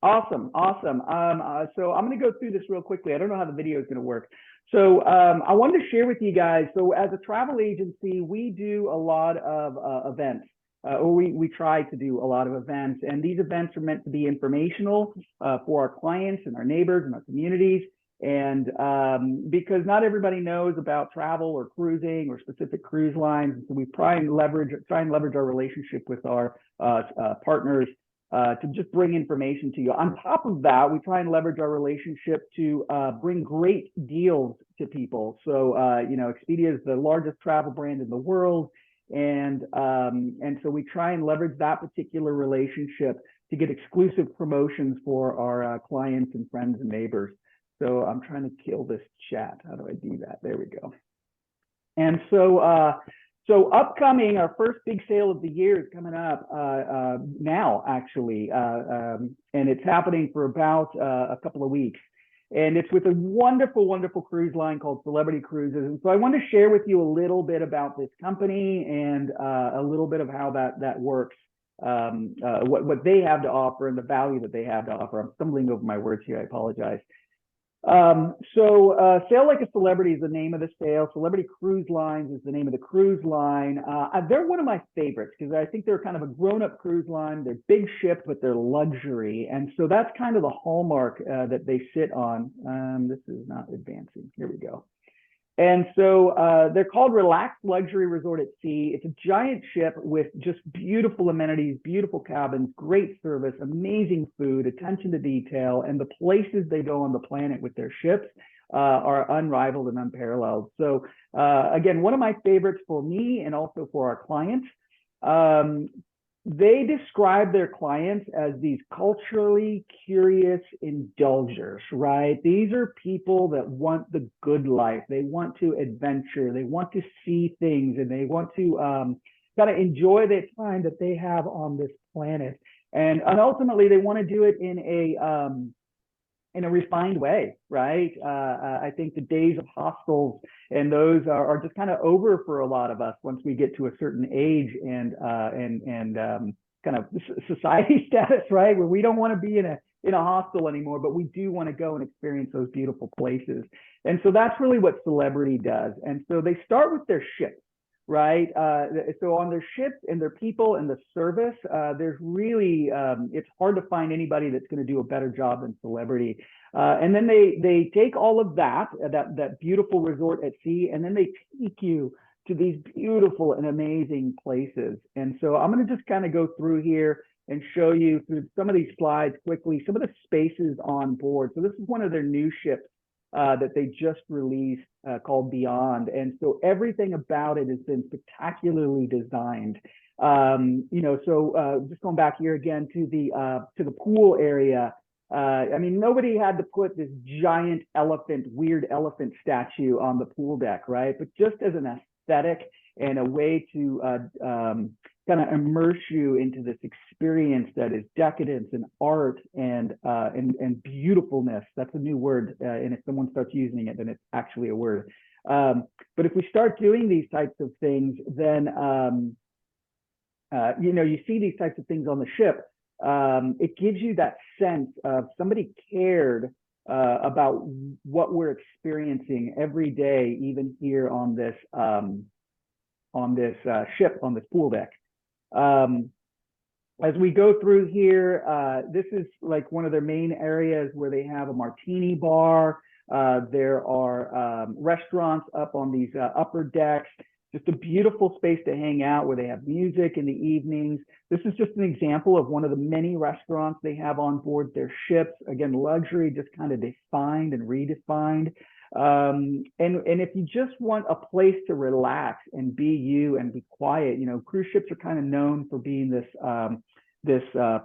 Awesome. So I'm going to go through this real quickly. I don't know how the video is going to work. So I wanted to share with you guys. So as a travel agency, we do a lot of events, or we try to do a lot of events. And these events are meant to be informational for our clients and our neighbors and our communities. And because not everybody knows about travel or cruising or specific cruise lines, so we try and leverage our relationship with our partners to just bring information to you. On top of that, we try and leverage our relationship to bring great deals to people. So, Expedia is the largest travel brand in the world. And so we try and leverage that particular relationship to get exclusive promotions for our clients and friends and neighbors. So I'm trying to kill this chat. How do I do that? There we go. And so upcoming, our first big sale of the year is coming up now, actually, and it's happening for about a couple of weeks. And it's with a wonderful, wonderful cruise line called Celebrity Cruises. And so I want to share with you a little bit about this company and a little bit of how that works, what they have to offer and the value that they have to offer. I'm stumbling over my words here. I apologize. Sail Like a Celebrity is the name of the sail. Celebrity Cruise Lines is the name of the cruise line. They're one of my favorites because I think they're kind of a grown-up cruise line. They're big ships, but they're luxury. And so that's kind of the hallmark that they sit on. This is not advancing. Here we go. And so they're called Relaxed Luxury Resort at Sea. It's a giant ship with just beautiful amenities, beautiful cabins, great service, amazing food, attention to detail, and the places they go on the planet with their ships are unrivaled and unparalleled. So again, one of my favorites for me and also for our clients. They describe their clients as these culturally curious indulgers, right? These are people that want the good life. They want to adventure. They want to see things, and they want to kind of enjoy the time that they have on this planet. And ultimately, they want to do it in a refined way, right? I think the days of hostels and those are just kind of over for a lot of us once we get to a certain age and kind of society status, right? Where we don't want to be in a hostel anymore, but we do want to go and experience those beautiful places. And so that's really what Celebrity does. And so they start with their ships, right? So on their ships and their people and the service, there's really, it's hard to find anybody that's going to do a better job than Celebrity. And then they take all of that beautiful resort at sea, and then they take you to these beautiful and amazing places. And so I'm going to just kind of go through here and show you through some of these slides quickly, some of the spaces on board. So this is one of their new ships that they just released called Beyond. And so everything about it has been spectacularly designed. Just going back here again to the pool area. I mean, nobody had to put this giant weird elephant statue on the pool deck, right? But just as an aesthetic and a way to kind of immerse you into this experience that is decadence and art and beautifulness. That's a new word, and if someone starts using it, then it's actually a word. But if we start doing these types of things, then you see these types of things on the ship. It gives you that sense of somebody cared about what we're experiencing every day, even here on this ship, on this pool deck. As we go through here, this is like one of their main areas where they have a martini bar. There are restaurants up on these upper decks. Just a beautiful space to hang out where they have music in the evenings. This is just an example of one of the many restaurants they have on board their ships. Again, luxury just kind of defined and redefined. And if you just want a place to relax and be you and be quiet, cruise ships are kind of known for being this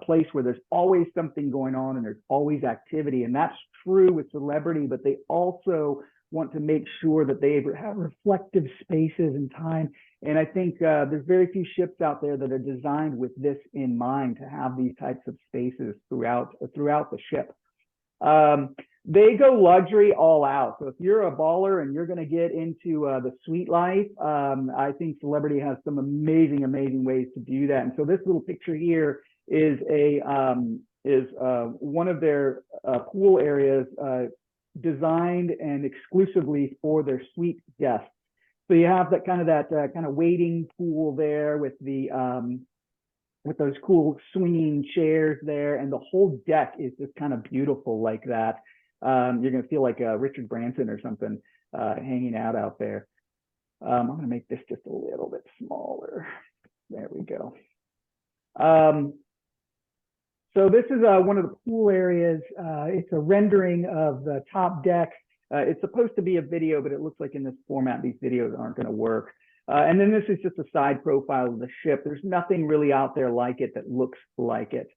place where there's always something going on and there's always activity. And that's true with Celebrity, but they also want to make sure that they have reflective spaces and time. And I think there's very few ships out there that are designed with this in mind, to have these types of spaces throughout the ship. They go luxury all out. So if you're a baller and you're going to get into the suite life, I think Celebrity has some amazing, amazing ways to do that. And so this little picture here is one of their pool areas designed and exclusively for their suite guests. So you have that kind of waiting pool there with those cool swinging chairs there, and the whole deck is just kind of beautiful like that. You're gonna feel like Richard Branson or something hanging out there. I'm gonna make this just a little bit smaller. There we go. So this is one of the pool areas. It's a rendering of the top deck. It's supposed to be a video, but it looks like in this format, these videos aren't going to work. And then this is just a side profile of the ship. There's nothing really out there like it that looks like it.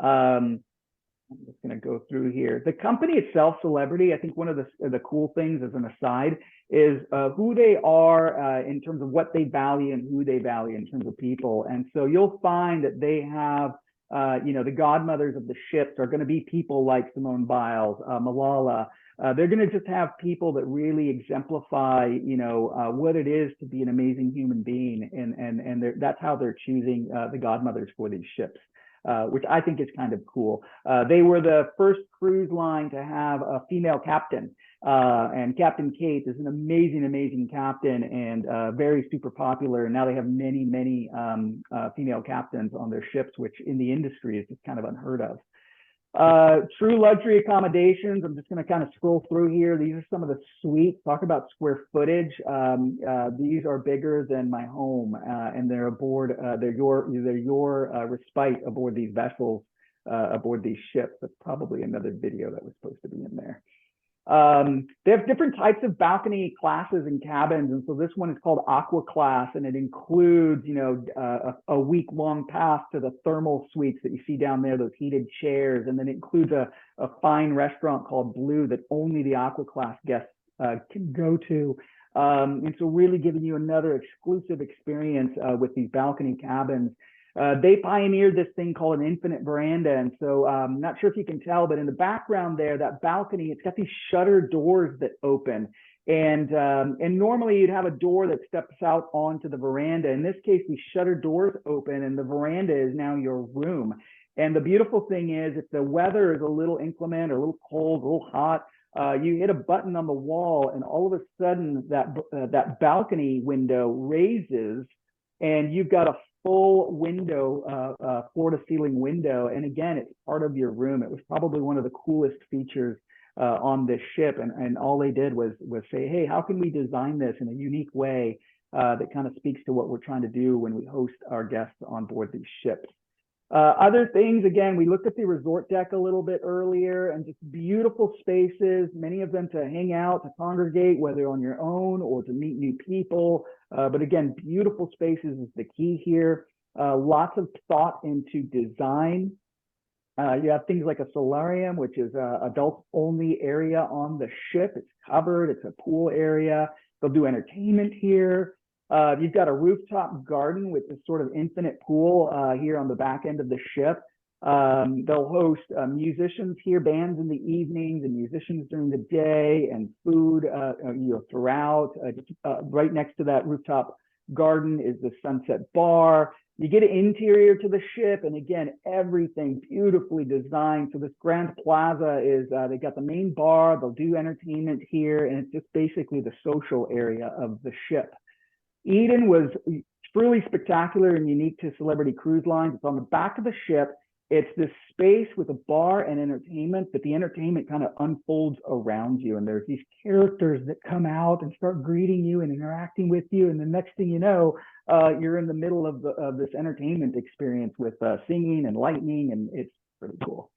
I'm just going to go through here. The company itself, Celebrity, I think one of the cool things as an aside is who they are in terms of what they value and who they value in terms of people. And so you'll find that they have, the godmothers of the ships are going to be people like Simone Biles, Malala. They're going to just have people that really exemplify, what it is to be an amazing human being. And that's how they're choosing the godmothers for these ships. Which I think is kind of cool. They were the first cruise line to have a female captain, and Captain Kate is an amazing, amazing captain and very super popular. And now they have many, many female captains on their ships, which in the industry is just kind of unheard of. True luxury accommodations. I'm just going to kind of scroll through here. These are some of the suites. Talk about square footage. These are bigger than my home, and they're aboard. They're your respite aboard these vessels, aboard these ships. That's probably another video that was supposed to be in there. They have different types of balcony classes and cabins, and so this one is called Aqua Class, and it includes, a week-long pass to the thermal suites that you see down there, those heated chairs, and then it includes a fine restaurant called Blue that only the Aqua Class guests can go to, and so really giving you another exclusive experience with these balcony cabins. They pioneered this thing called an infinite veranda. And so I'm not sure if you can tell, but in the background there, that balcony, it's got these shutter doors that open. And normally you'd have a door that steps out onto the veranda. In this case, these shutter doors open and the veranda is now your room. And the beautiful thing is, if the weather is a little inclement or a little cold, a little hot, you hit a button on the wall and all of a sudden that balcony window raises and you've got a full window, floor to ceiling window. And again, it's part of your room. It was probably one of the coolest features on this ship. And all they did was say, hey, how can we design this in a unique way that kind of speaks to what we're trying to do when we host our guests on board these ships. Other things, again, we looked at the resort deck a little bit earlier, and just beautiful spaces, many of them to hang out, to congregate, whether on your own or to meet new people. But again, beautiful spaces is the key here. Lots of thought into design. You have things like a solarium, which is an adults-only area on the ship. It's covered. It's a pool area. They'll do entertainment here. You've got a rooftop garden with this sort of infinite pool here on the back end of the ship. They'll host musicians here, bands in the evenings, and musicians during the day, and food throughout. Right next to that rooftop garden is the Sunset Bar. You get an interior to the ship, and again, everything beautifully designed. So this Grand Plaza is, they got the main bar, they'll do entertainment here, and it's just basically the social area of the ship. Eden was truly spectacular and unique to Celebrity Cruise Lines. It's on the back of the ship. It's this space with a bar and entertainment, but the entertainment kind of unfolds around you. And there's these characters that come out and start greeting you and interacting with you. And the next thing you know, you're in the middle of this entertainment experience with singing and lightning, and it's pretty cool.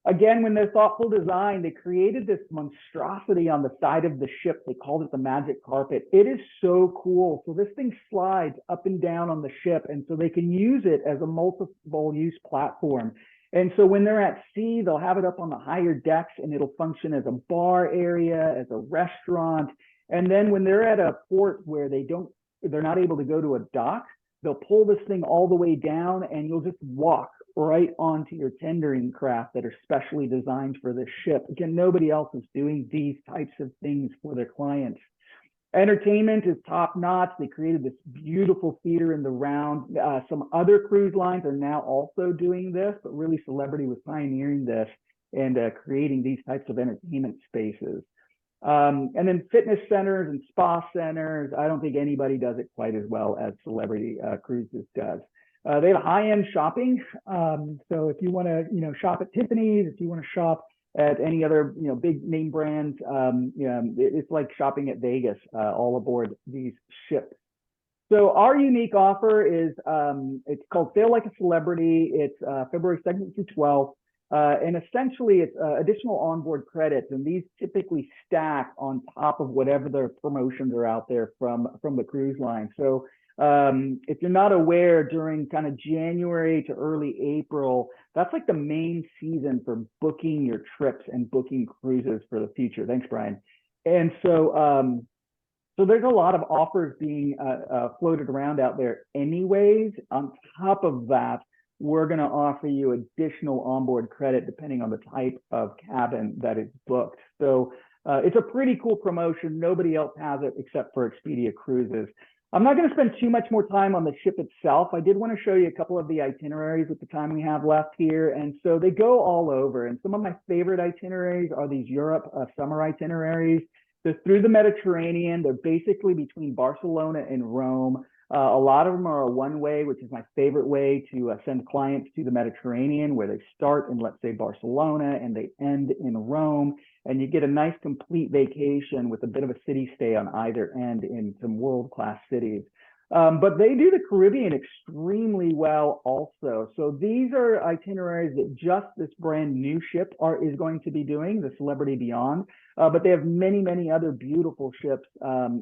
Again, when they're thoughtful design, they created this monstrosity on the side of the ship. They called it the magic carpet. It is so cool. So this thing slides up and down on the ship, and so they can use it as a multiple use platform. And so when they're at sea, they'll have it up on the higher decks, and it'll function as a bar area, as a restaurant. And then when they're at a port where they're not able to go to a dock, they'll pull this thing all the way down, and you'll just walk right onto your tendering craft that are specially designed for this ship. Again, nobody else is doing these types of things for their clients. Entertainment is top notch. They created this beautiful theater in the round. Some other cruise lines are now also doing this, but really Celebrity was pioneering this and creating these types of entertainment spaces. And then fitness centers and spa centers. I don't think anybody does it quite as well as Celebrity Cruises does. They have high-end shopping. So if you want to, shop at Tiffany's, if you want to shop at any other, big name brands, it's like shopping at Vegas, all aboard these ships. So our unique offer is it's called Sail Like a Celebrity. It's February 2nd through 12th. And essentially it's additional onboard credits, and these typically stack on top of whatever their promotions are out there from the cruise line. So if you're not aware, during kind of January to early April, that's like the main season for booking your trips and booking cruises for the future. Thanks, Brian. And so so there's a lot of offers being floated around out there anyways. On top of that, we're going to offer you additional onboard credit depending on the type of cabin that is booked. So it's a pretty cool promotion. Nobody else has it except for Expedia Cruises. I'm not going to spend too much more time on the ship itself. I did want to show you a couple of the itineraries with the time we have left here. And so they go all over. And some of my favorite itineraries are these Europe summer itineraries. They're through the Mediterranean. They're basically between Barcelona and Rome. A lot of them are a one-way, which is my favorite way to send clients to the Mediterranean, where they start in, let's say, Barcelona and they end in Rome. And you get a nice complete vacation with a bit of a city stay on either end in some world-class cities. But they do the Caribbean extremely well also. So these are itineraries that just this brand new ship is going to be doing, the Celebrity Beyond. But they have many, many other beautiful ships.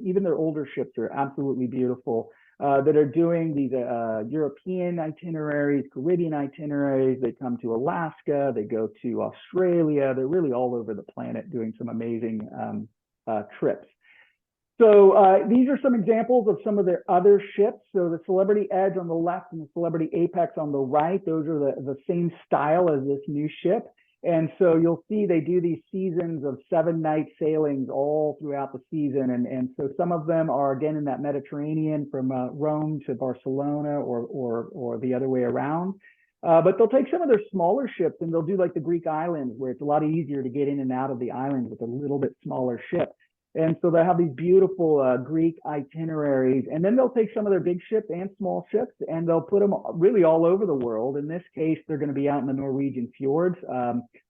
Even their older ships are absolutely beautiful, that are doing these European itineraries, Caribbean itineraries. They come to Alaska, they go to Australia. They're really all over the planet doing some amazing trips. So these are some examples of some of their other ships. So the Celebrity Edge on the left and the Celebrity Apex on the right, those are the same style as this new ship. And so you'll see they do these seasons of 7-night sailings all throughout the season. And so some of them are, again, in that Mediterranean from Rome to Barcelona or the other way around. But they'll take some of their smaller ships and they'll do like the Greek islands, where it's a lot easier to get in and out of the islands with a little bit smaller ship. And so they have these beautiful Greek itineraries, and then they'll take some of their big ships and small ships, and they'll put them really all over the world. In this case, they're going to be out in the Norwegian fjords,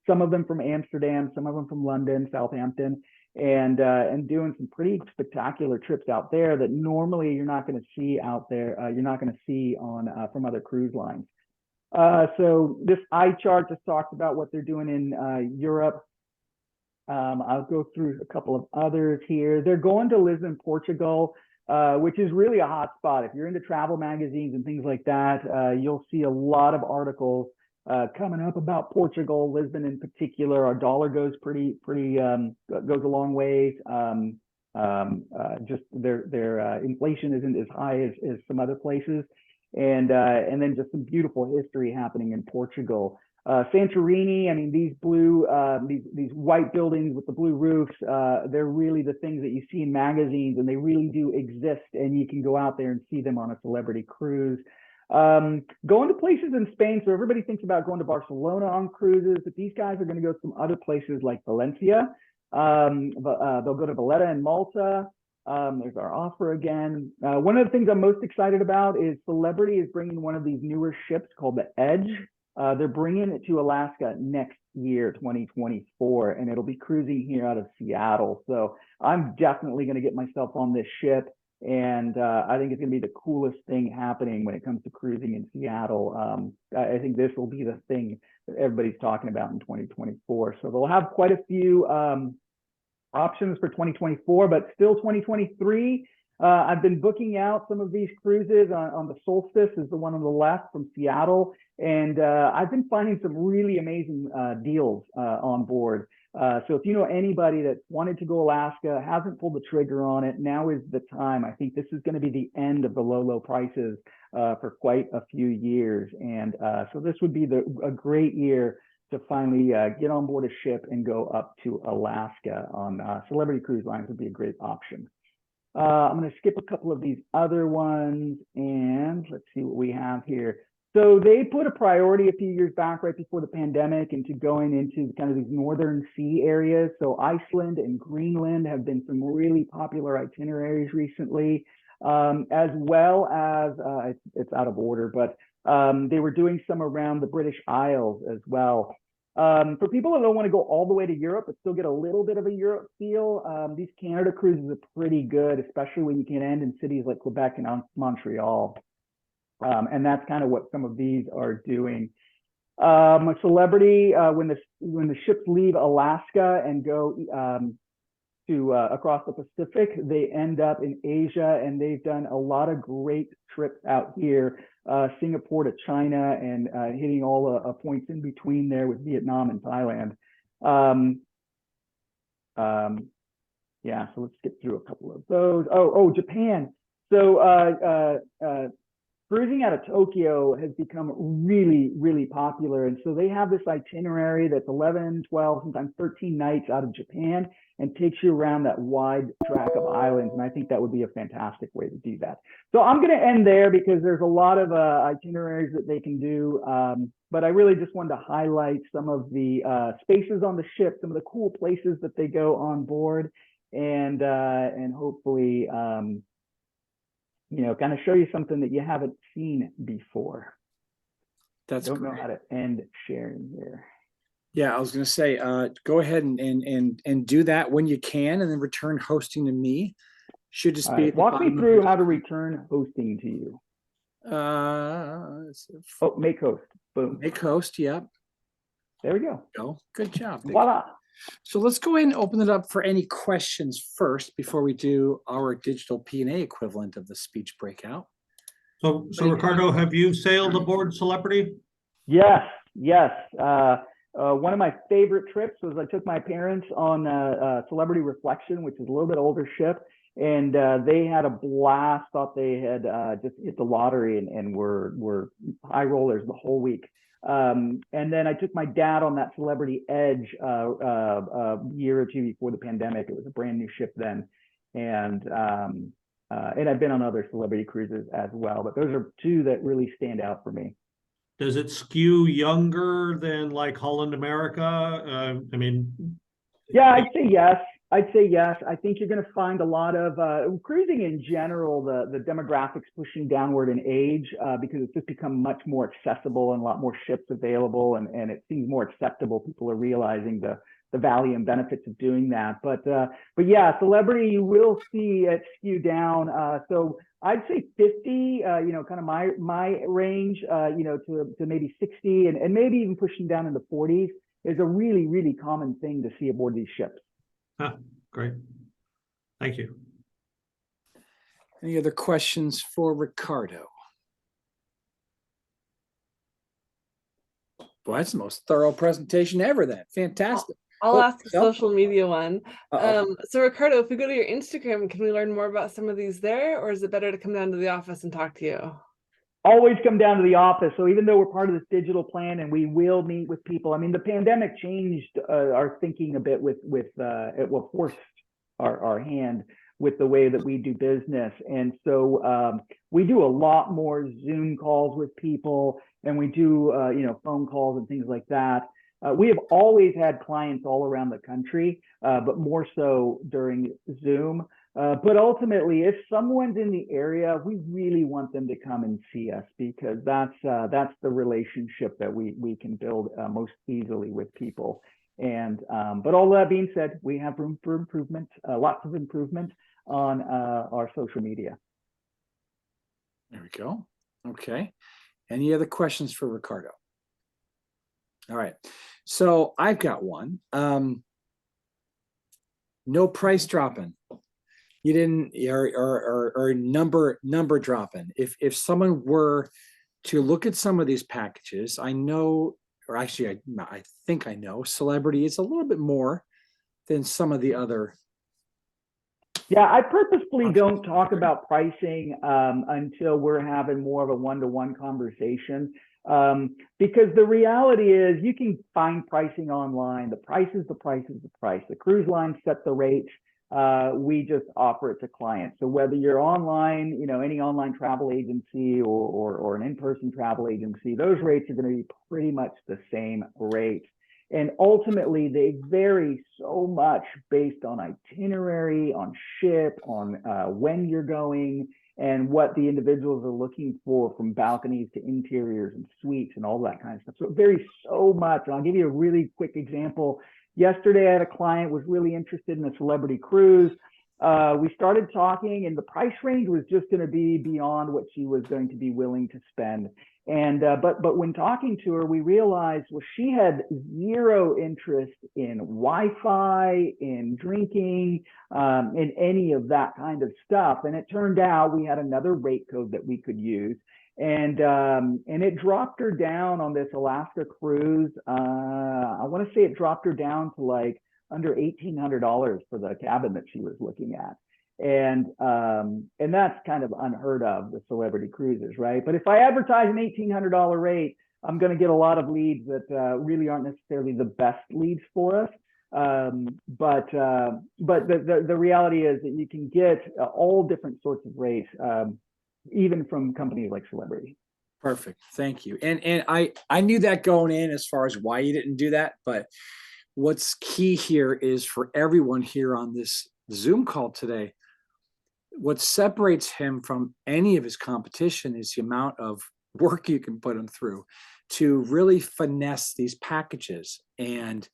some of them from Amsterdam, some of them from London, Southampton, and doing some pretty spectacular trips out there that normally you're not going to see out there. You're not going to see on from other cruise lines. So this eye chart just talks about what they're doing in Europe. I'll go through a couple of others here. They're going to Lisbon, Portugal, which is really a hot spot. If you're into travel magazines and things like that, you'll see a lot of articles coming up about Portugal, Lisbon in particular. Our dollar goes goes a long way. Just their inflation isn't as high as some other places, and then just some beautiful history happening in Portugal. Santorini, I mean, these blue, these white buildings with the blue roofs, they're really the things that you see in magazines, and they really do exist, and you can go out there and see them on a celebrity cruise. Going to places in Spain, so everybody thinks about going to Barcelona on cruises, but these guys are going to go to some other places like Valencia. They'll go to Valletta and Malta. There's our offer again. One of the things I'm most excited about is Celebrity is bringing one of these newer ships called the Edge. They're bringing it to Alaska next year, 2024, and it'll be cruising here out of Seattle. So I'm definitely going to get myself on this ship, and I think it's going to be the coolest thing happening when it comes to cruising in Seattle. I think this will be the thing that everybody's talking about in 2024. So they'll have quite a few options for 2024, but still 2023. I've been booking out some of these cruises on the Solstice, is the one on the left from Seattle. And I've been finding some really amazing deals on board. So if you know anybody that wanted to go Alaska, hasn't pulled the trigger on it, now is the time. I think this is going to be the end of the low prices for quite a few years. And so this would be a great year to finally get on board a ship and go up to Alaska on Celebrity Cruise Lines would be a great option. I'm going to skip a couple of these other ones, and let's see what we have here. So they put a priority a few years back, right before the pandemic, into going into kind of these northern sea areas. So Iceland and Greenland have been some really popular itineraries recently, as well as, it's out of order, but they were doing some around the British Isles as well. For people that don't want to go all the way to Europe, but still get a little bit of a Europe feel, these Canada cruises are pretty good, especially when you can end in cities like Quebec and Montreal. And that's kind of what some of these are doing. A celebrity, when the ships leave Alaska and go to across the Pacific, they end up in Asia, and they've done a lot of great trips out here, Singapore to China, and hitting all points in between there with Vietnam and Thailand. Yeah, so let's skip through a couple of those. Oh, Japan. So cruising out of Tokyo has become really, really popular. And so they have this itinerary that's 11, 12, sometimes 13 nights out of Japan and takes you around that wide track of islands. And I think that would be a fantastic way to do that. So I'm going to end there because there's a lot of itineraries that they can do. But I really just wanted to highlight some of the spaces on the ship, some of the cool places that they go on board, and hopefully, you know, kind of show you something that you haven't seen before. That's Don't great. know how to end sharing here. Yeah, I was going to say, go ahead and do that when you can, and then return hosting to me. Should just All be right, at the walk me bottom of through the- how to return hosting to you. Oh, make host. Boom. Make host. Yep. There we go. Go. Good job. Vic. Voila. So let's go ahead and open it up for any questions first before we do our digital PNA equivalent of the speech breakout. So Ricardo, have you sailed aboard Celebrity? Yes, yes. One of my favorite trips was I took my parents on Celebrity Reflection, which is a little bit older ship, and they had a blast. Thought they had just hit the lottery and were high rollers the whole week. And then I took my dad on that Celebrity Edge a year or two before the pandemic. It was a brand new ship then, and I've been on other Celebrity cruises as well. But those are two that really stand out for me. Does it skew younger than like Holland America? I mean, yeah, I'd say yes. I'd say yes. I think you're going to find a lot of cruising in general, the demographics pushing downward in age because it's just become much more accessible and a lot more ships available, and it seems more acceptable. People are realizing the value and benefits of doing that. But yeah, Celebrity, you will see it skew down. So I'd say 50, you know, kind of my range, you know, to maybe 60 and maybe even pushing down into 40s is a really, really common thing to see aboard these ships. Great. Thank you. Any other questions for Ricardo? Well, that's the most thorough presentation ever then. Fantastic. I'll Oh, ask a no? social media one. Uh-oh. So Ricardo, if we go to your Instagram, can we learn more about some of these there, or is it better to come down to the office and talk to you? Always come down to the office. So even though we're part of this digital plan and we will meet with people, I mean, the pandemic changed our thinking a bit with it will force our hand with the way that we do business. And so we do a lot more Zoom calls with people, and we do, you know, phone calls and things like that. We have always had clients all around the country, but more so during Zoom. But ultimately, if someone's in the area, we really want them to come and see us because that's the relationship that we can build most easily with people. And but all that being said, we have room for improvement, lots of improvement on our social media. There we go. Okay. Any other questions for Ricardo? All right. So I've got one. No price dropping. You didn't, or number dropping. If someone were to look at some of these packages, I know, or actually I think I know, Celebrity is a little bit more than some of the other. Yeah, I purposefully don't talk about pricing until we're having more of a one-to-one conversation. Because the reality is you can find pricing online. The price is the price is the price. The cruise lines set the rates. We just offer it to clients. So whether you're online, you know, any online travel agency or an in-person travel agency, those rates are going to be pretty much the same rate. And ultimately, they vary so much based on itinerary, on ship, on when you're going. and what the individuals are looking for, from balconies to interiors and suites and all that kind of stuff. So it varies so much. And I'll give you a really quick example. Yesterday, I had a client was really interested in a celebrity cruise. We started talking, and the price range was just going to be beyond what she was going to be willing to spend. And but when talking to her, we realized, well, she had zero interest in Wi-Fi, in drinking, in any of that kind of stuff. And it turned out we had another rate code that we could use, and it dropped her down on this Alaska cruise. I want to say it dropped her down to like under $1,800 for the cabin that she was looking at. And that's kind of unheard of, the celebrity cruises, right? But if I advertise an $1,800 rate, I'm going to get a lot of leads that really aren't necessarily the best leads for us. But the reality is that you can get all different sorts of rates, even from companies like Celebrity. Perfect. Thank you. And I knew that going in as far as why you didn't do that, but what's key here is for everyone here on this Zoom call today, what separates him from any of his competition is the amount of work you can put him through to really finesse these packages. And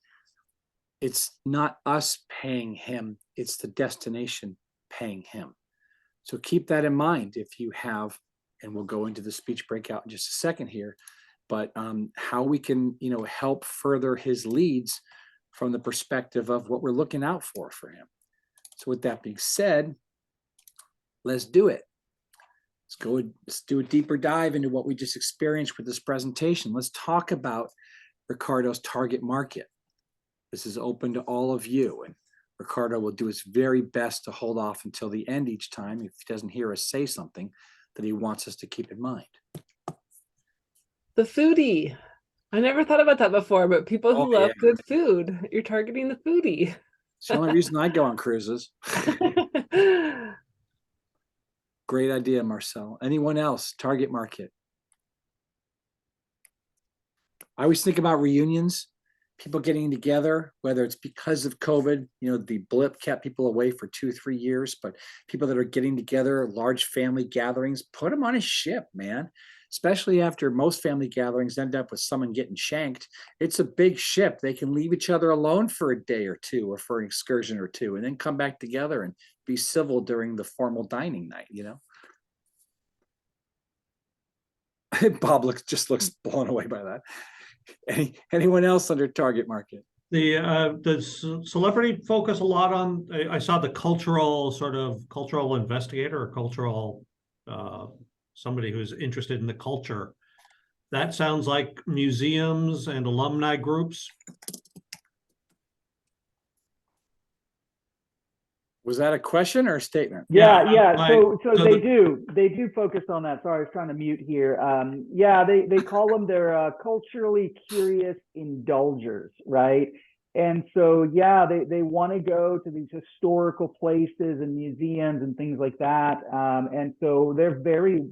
it's not us paying him, it's the destination paying him. So keep that in mind if you have, and we'll go into the speech breakout in just a second here, but how we can, help further his leads from the perspective of what we're looking out for him. So with that being said, let's do it. Let's do a deeper dive into what we just experienced with this presentation. Let's talk about Ricardo's target market. This is open to all of you, and Ricardo will do his very best to hold off until the end each time if he doesn't hear us say something that he wants us to keep in mind. The foodie. I never thought about that before, but people who love good food, you're targeting the foodie. It's the only reason I go on cruises. Great idea, Marcel. Anyone else? Target market. I always think about reunions, people getting together, whether it's because of COVID, the blip kept people away for 2-3 years, but people that are getting together, large family gatherings, put them on a ship, man. Especially after most family gatherings end up with someone getting shanked. It's a big ship. They can leave each other alone for a day or two, or for an excursion or two, and then come back together and be civil during the formal dining night, Bob just looks blown away by that. Anyone else under target market? The celebrity focus a lot on, I saw the cultural investigator, or cultural somebody who's interested in the culture. That sounds like museums and alumni groups. Was that a question or a statement? Yeah. So they do focus on that. Sorry, I was trying to mute here. They call them their culturally curious indulgers, right? And so, they want to go to these historical places and museums and things like that. And so they're very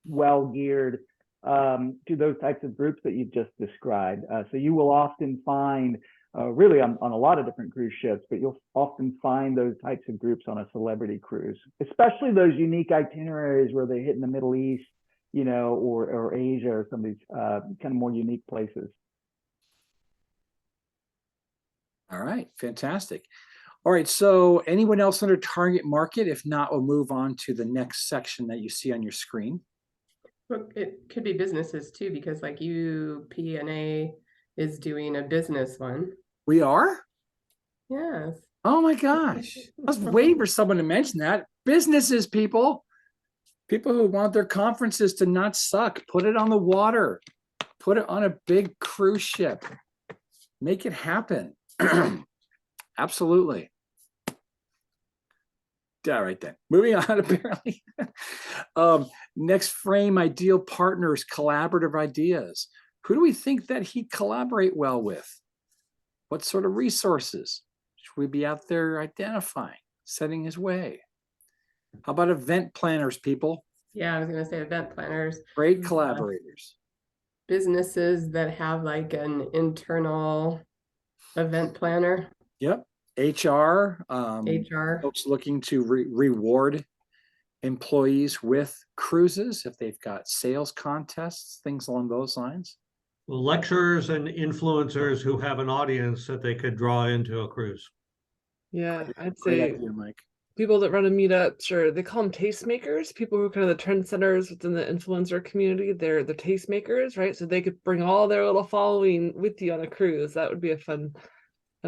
well geared to those types of groups that you've just described. So you will often find, really on a lot of different cruise ships, but you'll often find those types of groups on a celebrity cruise, especially those unique itineraries where they hit in the Middle East, or Asia, or some of these kind of more unique places. All right, fantastic. All right, so anyone else under target market? If not, we'll move on to the next section that you see on your screen. Well, it could be businesses too, because like PNAnw is doing a business one. We are? Yes. Oh my gosh. I was waiting for someone to mention that. Businesses, people who want their conferences to not suck, put it on the water, put it on a big cruise ship, make it happen. Absolutely. All right then. Moving on, apparently. Next frame, ideal partners, collaborative ideas. Who do we think that he'd collaborate well with? What sort of resources should we be out there identifying, setting his way? How about event planners, people? Yeah, I was going to say event planners. Great collaborators. Businesses that have like an internal event planner. Yep. HR. HR. Folks looking to reward employees with cruises, if they've got sales contests, things along those lines? Lecturers and influencers who have an audience that they could draw into a cruise. Yeah, I'd Great say idea, Mike. people that run a meetup, sure, they call them tastemakers. People who are kind of the trendsetters within the influencer community, they're the tastemakers, right? So they could bring all their little following with you on a cruise. That would be a fun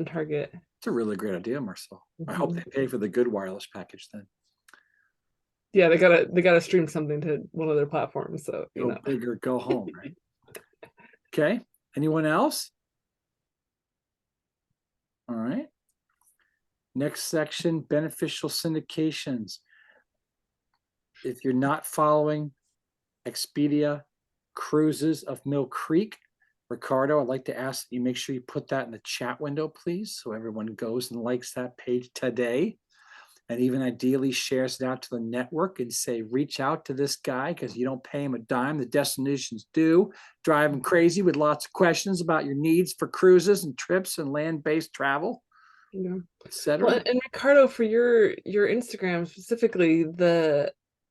target. It's a really great idea, Marcel. I hope they pay for the good wireless package then. Yeah, they gotta stream something to one of their platforms. So you Go know, big or go home, right? Okay. Anyone else? All right. Next section, beneficial syndications. If you're not following Expedia Cruises of Mill Creek, Ricardo, I'd like to ask that you make sure you put that in the chat window, please, so everyone goes and likes that page today, and even ideally shares it out to the network and say, reach out to this guy because you don't pay him a dime. The destinations do drive him crazy with lots of questions about your needs for cruises and trips and land-based travel, yeah. etc. Well, and Ricardo, for your Instagram specifically,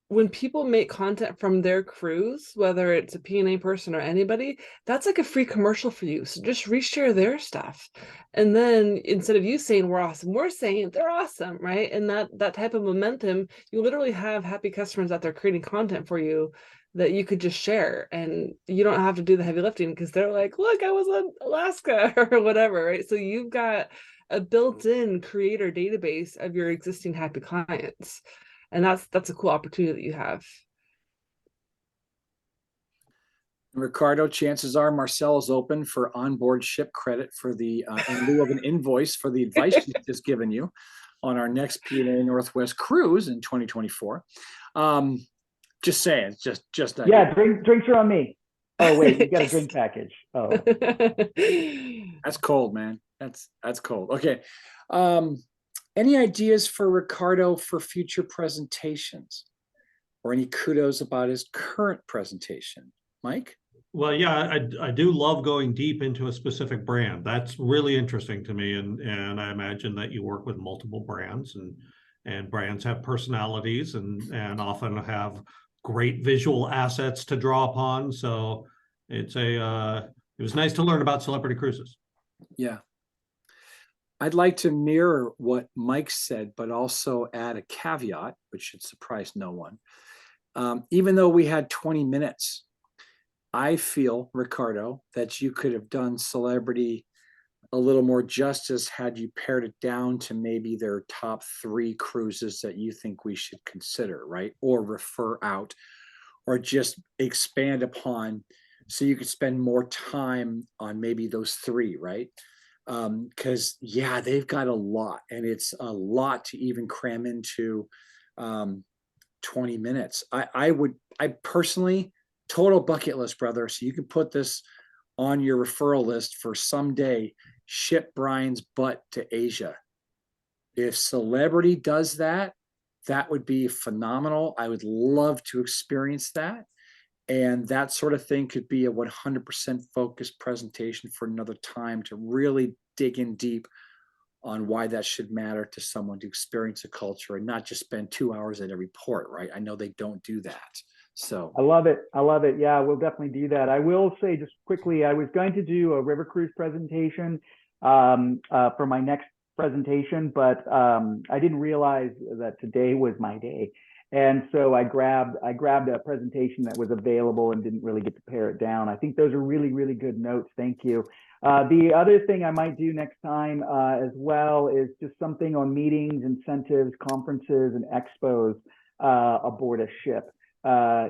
when people make content from their cruise, whether it's a PNA person or anybody, that's like a free commercial for you. So just reshare their stuff. And then instead of you saying we're awesome, we're saying they're awesome, right? And that type of momentum, you literally have happy customers out there creating content for you that you could just share, and you don't have to do the heavy lifting because they're like, look, I was in Alaska or whatever, right? So you've got a built-in creator database of your existing happy clients. And that's a cool opportunity that you have. Ricardo, chances are Marcel is open for onboard ship credit for the in lieu of an invoice for the advice she's just given you on our next PNA Northwest cruise in 2024. Just saying, just Yeah, drinks are on me. Oh wait, you got a drink package. Oh, that's cold, man. That's cold. Okay. Any ideas for Ricardo for future presentations, or any kudos about his current presentation? Mike? Well, yeah, I do love going deep into a specific brand. That's really interesting to me, and I imagine that you work with multiple brands, and brands have personalities and often have great visual assets to draw upon. So it was nice to learn about celebrity cruises. Yeah. I'd like to mirror what Mike said, but also add a caveat, which should surprise no one. Even though we had 20 minutes, I feel, Ricardo, that you could have done celebrity a little more justice had you pared it down to maybe their top 3 cruises that you think we should consider, right? Or refer out, or just expand upon, so you could spend more time on maybe those 3, right? Because yeah, they've got a lot, and it's a lot to even cram into 20 minutes. I personally, total bucket list, brother. So you can put this on your referral list for someday. Ship Brian's butt to Asia. If celebrity does that, that would be phenomenal. I would love to experience that. And that sort of thing could be a 100% focused presentation for another time to really dig in deep on why that should matter to someone to experience a culture and not just spend 2 hours at every port, right? I know they don't do that. So I love it. I love it. Yeah, we'll definitely do that. I will say just quickly, I was going to do a river cruise presentation for my next presentation, but I didn't realize that today was my day. And so I grabbed a presentation that was available and didn't really get to pare it down. I think those are really, really good notes. Thank you. The other thing I might do next time as well is just something on meetings, incentives, conferences, and expos aboard a ship.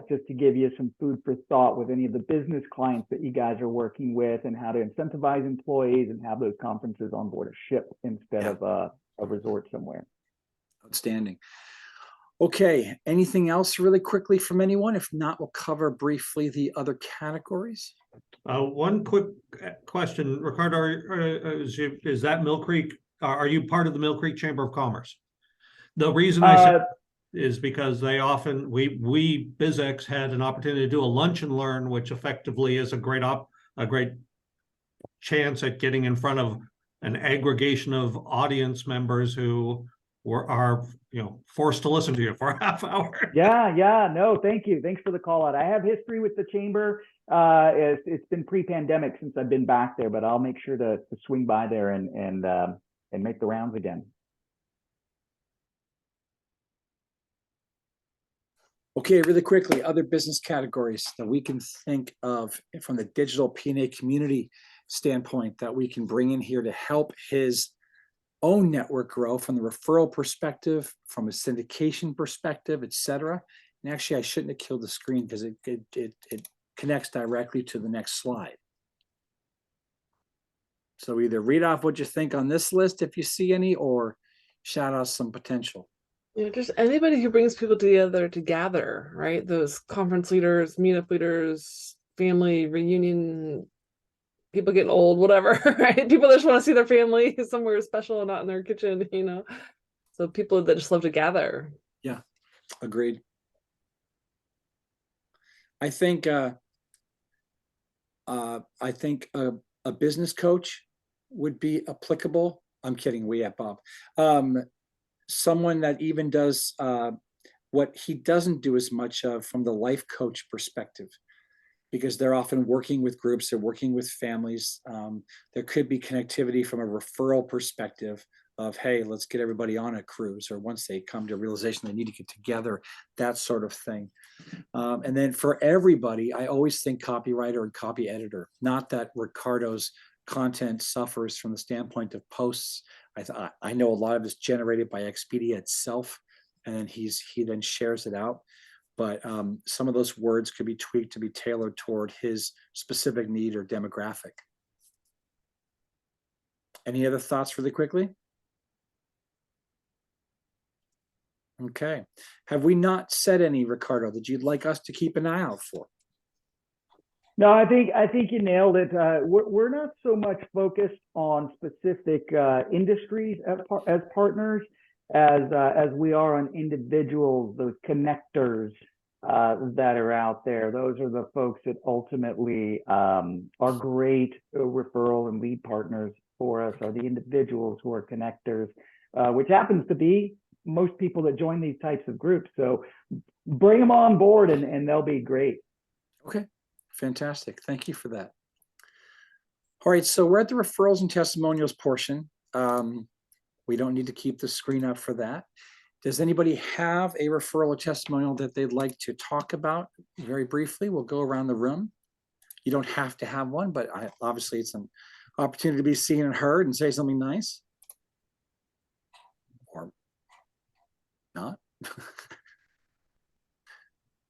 Just to give you some food for thought with any of the business clients that you guys are working with, and how to incentivize employees and have those conferences on board a ship instead of a resort somewhere. outstanding. Okay, anything else really quickly from anyone? If not, we'll cover briefly the other categories. One quick question, Ricardo, is that Mill Creek, are you part of the Mill Creek Chamber of Commerce? The reason I said is because they often, we BizX had an opportunity to do a lunch and learn, which effectively is a great chance at getting in front of an aggregation of audience members who are forced to listen to you for a half hour. Yeah, no, thank you. Thanks for the call out. I have history with the chamber. It's been pre-pandemic since I've been back there, but I'll make sure to swing by there and make the rounds again. Okay, really quickly, other business categories that we can think of from the digital PNA community standpoint that we can bring in here to help his own network grow from the referral perspective, from a syndication perspective, et cetera. And actually, I shouldn't have killed the screen because it connects directly to the next slide. So either read off what you think on this list if you see any, or shout out some potential. Just anybody who brings people together to gather, right? Those conference leaders, meetup leaders, family reunion, people getting old, whatever, right? People that just want to see their family somewhere special and not in their kitchen, So people that just love to gather. Yeah, agreed. I think a business coach would be applicable. I'm kidding, we have Bob. Someone that even does what he doesn't do as much of from the life coach perspective, because they're often working with groups, they're working with families. There could be connectivity from a referral perspective of, hey, let's get everybody on a cruise, or once they come to a realization they need to get together, that sort of thing. And then for everybody, I always think copywriter and copy editor. Not that Ricardo's content suffers from the standpoint of posts. I know a lot of it's generated by Expedia itself, and then he then shares it out. But some of those words could be tweaked to be tailored toward his specific need or demographic. Any other thoughts really quickly? Okay. Have we not said any, Ricardo, that you'd like us to keep an eye out for? No, I think you nailed it. We're not so much focused on specific industries as partners as we are on individuals, those connectors that are out there. Those are the folks that ultimately are great referral and lead partners for us, are the individuals who are connectors, which happens to be most people that join these types of groups. So bring them on board and they'll be great. Okay, fantastic. Thank you for that. All right, so we're at the referrals and testimonials portion. We don't need to keep the screen up for that. Does anybody have a referral or testimonial that they'd like to talk about very briefly? We'll go around the room. You don't have to have one, but obviously it's an opportunity to be seen and heard and say something nice. Or not.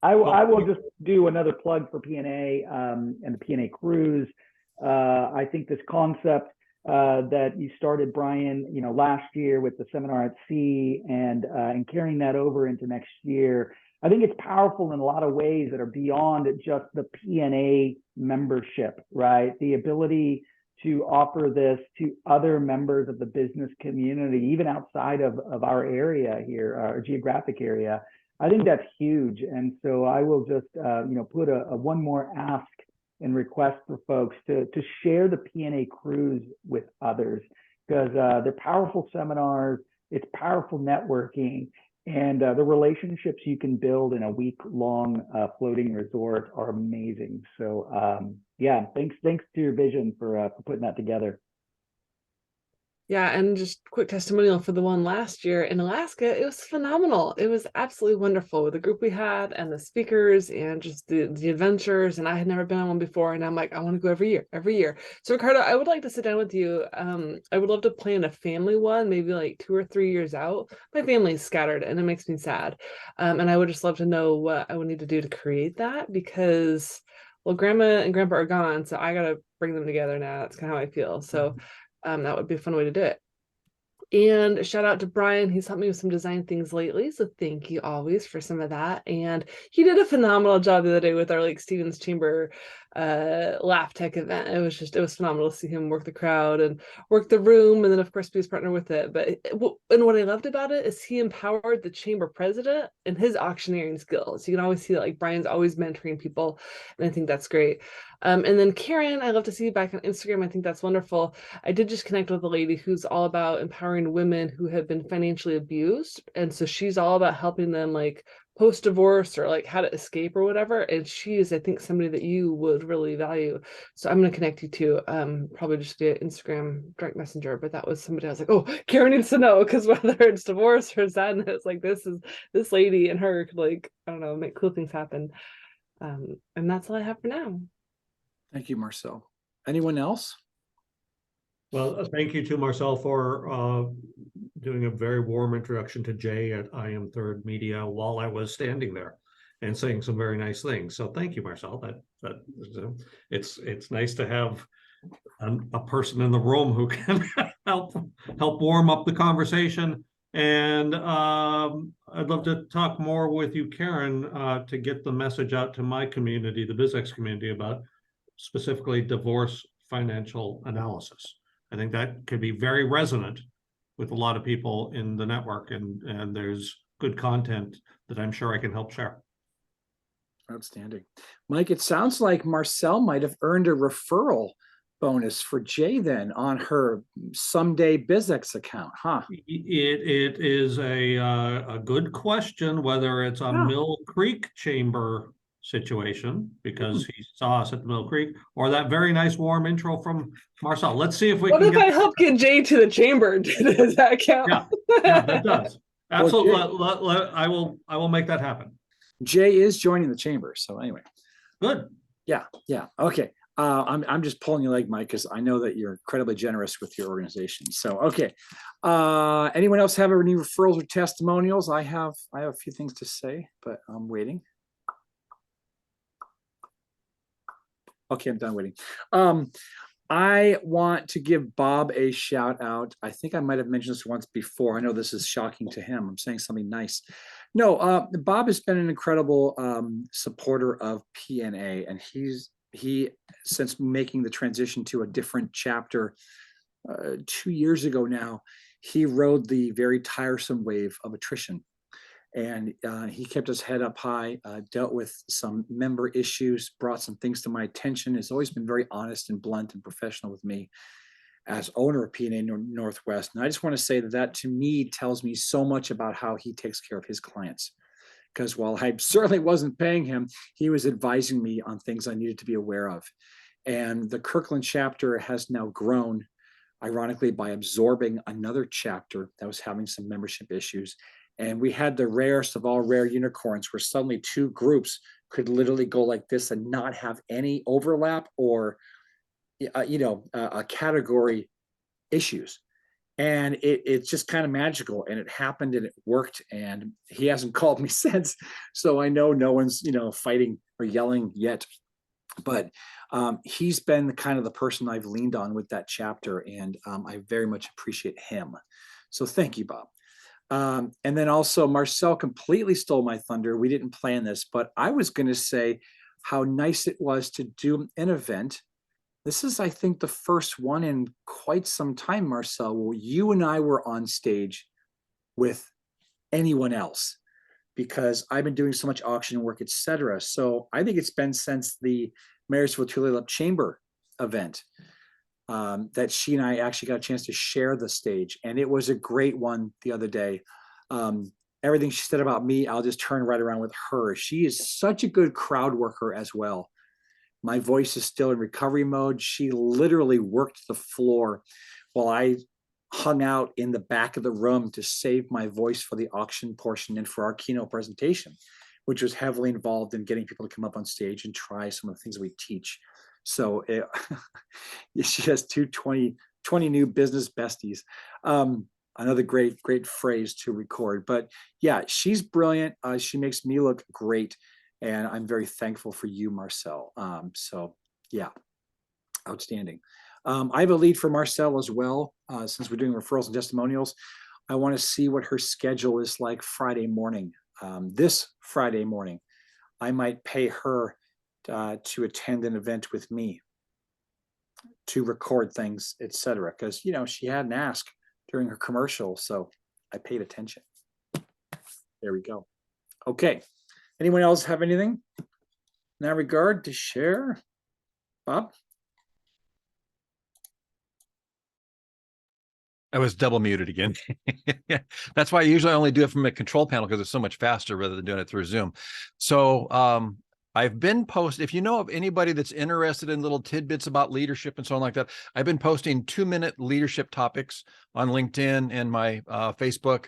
I will just do another plug for PNA and the PNA cruise. I think this concept that you started, Brian, last year with the seminar at sea and carrying that over into next year, I think it's powerful in a lot of ways that are beyond just the PNA membership, right? The ability to offer this to other members of the business community, even outside of our area here, our geographic area. I think that's huge. And so I will just, put a one more ask and request for folks to share the PNA cruise with others, because they're powerful seminars, it's powerful networking, and the relationships you can build in a week-long floating resort are amazing. So yeah, thanks to your vision for putting that together. Yeah, and just quick testimonial for the one last year in Alaska. It was phenomenal. It was absolutely wonderful with the group we had and the speakers and just the adventures. And I had never been on one before, and I'm like, I want to go every year. So Ricardo, I would like to sit down with you. I would love to plan a family one, maybe like 2 or 3 years out. My family's scattered and it makes me sad. And I would just love to know what I would need to do to create that, because, well, grandma and grandpa are gone, so I gotta bring them together now. That's kind of how I feel. So that would be a fun way to do it. And shout out to Brian. He's helped me with some design things lately. So thank you always for some of that. And he did a phenomenal job the other day with our Lake Stevens Chamber Laugh Tech event. It was phenomenal to see him work the crowd and work the room, and then of course be his partner with it. And what I loved about it is he empowered the chamber president and his auctioneering skills. You can always see that, like, Brian's always mentoring people, and I think that's great. And then Karen, I love to see you back on Instagram. I think that's wonderful. I did just connect with a lady who's all about empowering women who have been financially abused. And so she's all about helping them like post-divorce or like how to escape or whatever. And she is, I think, somebody that you would really value. So I'm going to connect you to probably just via Instagram direct messenger. But that was somebody I was like, oh, Karen needs to know, because whether it's divorce or sadness, like this lady and her could, like, I don't know, make cool things happen. And that's all I have for now. Thank you, Marcel. Anyone else? Well, thank you to Marcel for doing a very warm introduction to Jay at I Am Third Media while I was standing there and saying some very nice things. So thank you, Marcel. It's nice to have a person in the room who can help warm up the conversation. And I'd love to talk more with you, Karen, to get the message out to my community, the BizX community, about specifically divorce financial analysis. I think that could be very resonant with a lot of people in the network, and there's good content that I'm sure I can help share. Outstanding. Mike, it sounds like Marcel might have earned a referral bonus for Jay then on her Someday BizX account, huh? It is a good question whether it's a Mill Creek Chamber situation, because he saw us at the Mill Creek, or that very nice warm intro from Marcel. Let's see if we What can if I help get Jay to the chamber? Does that count? Yeah, that does. Absolutely. Well, I will make that happen. Jay is joining the chamber. So anyway. Good. Yeah. Okay. I'm just pulling your leg, Mike, because I know that you're incredibly generous with your organization. So, okay. Anyone else have any referrals or testimonials? I have a few things to say, but I'm waiting. Okay, I'm done waiting. I want to give Bob a shout out. I think I might have mentioned this once before. I know this is shocking to him. I'm saying something nice. No, Bob has been an incredible supporter of PNA, and he since making the transition to a different chapter 2 years ago now, he rode the very tiresome wave of attrition. And he kept his head up high, dealt with some member issues, brought some things to my attention, has always been very honest and blunt and professional with me as owner of PNA Northwest. And I just want to say that to me tells me so much about how he takes care of his clients. Because while I certainly wasn't paying him, he was advising me on things I needed to be aware of. And the Kirkland chapter has now grown, ironically, by absorbing another chapter that was having some membership issues. And we had the rarest of all rare unicorns, where suddenly two groups could literally go like this and not have any overlap or, category issues. And it's just kind of magical, and it happened and it worked, and he hasn't called me since. So I know no one's, fighting or yelling yet, but he's been the person I've leaned on with that chapter, and I very much appreciate him. So thank you, Bob. And then also Marcel completely stole my thunder. We didn't plan this, but I was going to say how nice it was to do an event. This is, I think, the first one in quite some time, Marcel, where you and I were on stage with anyone else, because I've been doing so much auction work, etc. So I think it's been since the Marysville Tulip Chamber event that she and I actually got a chance to share the stage. And it was a great one the other day. Everything she said about me, I'll just turn right around with her. She is such a good crowd worker as well. My voice is still in recovery mode. She literally worked the floor while I hung out in the back of the room to save my voice for the auction portion and for our keynote presentation, which was heavily involved in getting people to come up on stage and try some of the things we teach. So she has 20 new business besties. Another great phrase to record. But yeah, she's brilliant. She makes me look great. And I'm very thankful for you, Marcel. So yeah, outstanding. I have a lead for Marcel as well. Since we're doing referrals and testimonials, I want to see what her schedule is like Friday morning. This Friday morning, I might pay her to attend an event with me, to record things, etc. Because she had an ask during her commercial, so I paid attention. There we go. Okay. Anyone else have anything in that regard to share? Bob? I was double muted again. That's why I usually only do it from a control panel because it's so much faster rather than doing it through Zoom. So I've been posting, if you know of anybody that's interested in little tidbits about leadership and so on like that, I've been posting 2-minute leadership topics on LinkedIn and my Facebook.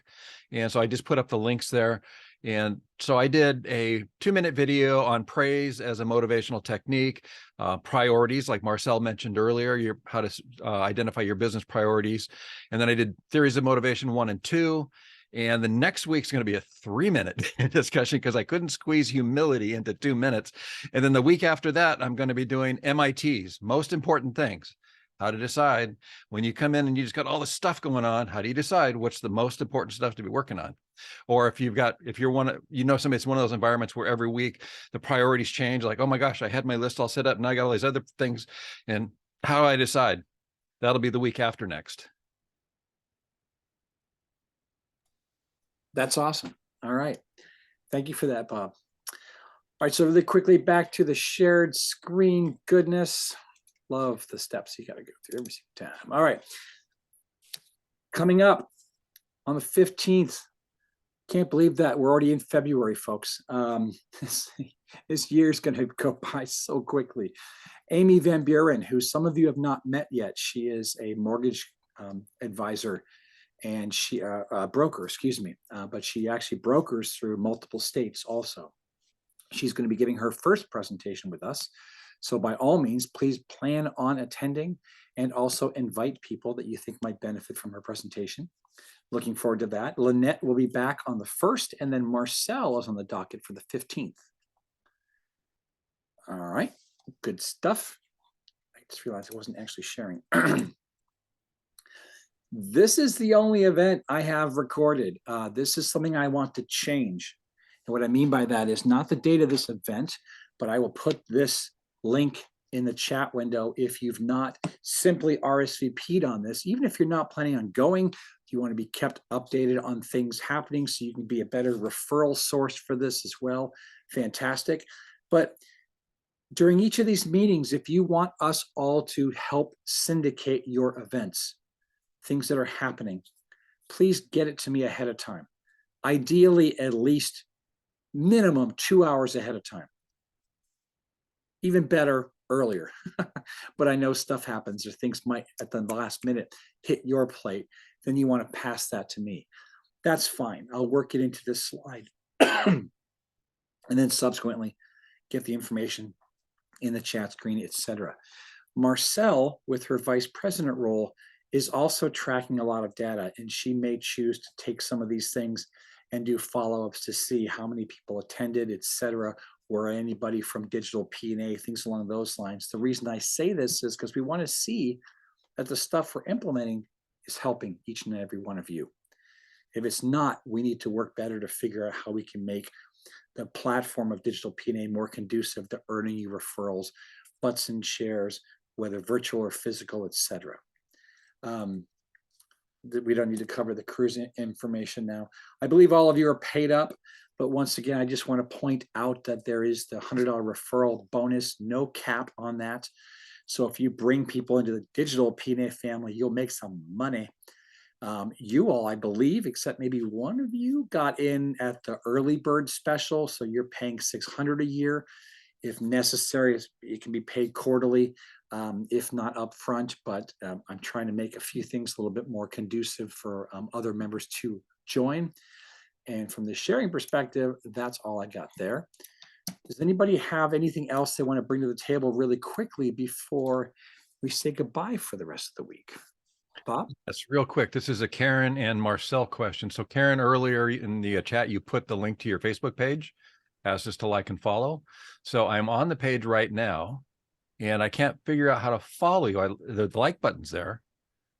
And so I just put up the links there. And so I did a 2-minute video on praise as a motivational technique, priorities, like Marcel mentioned earlier, how to identify your business priorities. And then I did theories of motivation 1 and 2. And the next week's going to be a 3-minute discussion because I couldn't squeeze humility into 2 minutes. And then the week after that, I'm going to be doing MIT's most important things. How to decide when you come in and you just got all this stuff going on, how do you decide what's the most important stuff to be working on? Or if you're somebody, it's one of those environments where every week the priorities change, like, oh my gosh, I had my list all set up and I got all these other things. And how do I decide? That'll be the week after next. That's awesome. All right. Thank you for that, Bob. All right, so really quickly back to the shared screen goodness. Love the steps you got to go through every single time. All right. Coming up on the 15th. Can't believe that we're already in February, folks. This year's going to go by so quickly. Amy Van Buren, who some of you have not met yet, she is a mortgage advisor and she broker, excuse me, but she actually brokers through multiple states also. She's going to be giving her first presentation with us. So by all means, please plan on attending and also invite people that you think might benefit from her presentation. Looking forward to that. Lynette will be back on the 1st, and then Marcel is on the docket for the 15th. All right, good stuff. I just realized I wasn't actually sharing. This is the only event I have recorded. This is something I want to change. And what I mean by that is not the date of this event, but I will put this link in the chat window if you've not simply RSVP'd on this. Even if you're not planning on going, you want to be kept updated on things happening so you can be a better referral source for this as well. Fantastic. But during each of these meetings, if you want us all to help syndicate your events, things that are happening, please get it to me ahead of time. Ideally, at least minimum 2 hours ahead of time. Even better, earlier. But I know stuff happens or things might at the last minute hit your plate. Then you want to pass that to me. That's fine. I'll work it into this slide. And then subsequently get the information in the chat screen, etc. Marcel, with her vice president role, is also tracking a lot of data, and she may choose to take some of these things and do follow-ups to see how many people attended, etc., or anybody from DigitalPNA, things along those lines. The reason I say this is because we want to see that the stuff we're implementing is helping each and every one of you. If it's not, we need to work better to figure out how we can make the platform of DigitalPNA more conducive to earning you referrals, butts and shares, whether virtual or physical, etc. We don't need to cover the cruise information now. I believe all of you are paid up, but once again, I just want to point out that there is the $100 referral bonus, no cap on that. So if you bring people into the DigitalPNA family, you'll make some money. You all, I believe, except maybe one of you, got in at the early bird special, so you're paying $600 a year. If necessary, it can be paid quarterly, if not upfront, but I'm trying to make a few things a little bit more conducive for other members to join. And from the sharing perspective, that's all I got there. Does anybody have anything else they want to bring to the table really quickly before we say goodbye for the rest of the week? Bob? That's real quick. This is a Karen and Marcel question. So Karen, earlier in the chat, you put the link to your Facebook page, asked us to like and follow. So I'm on the page right now, and I can't figure out how to follow you. The like button's there,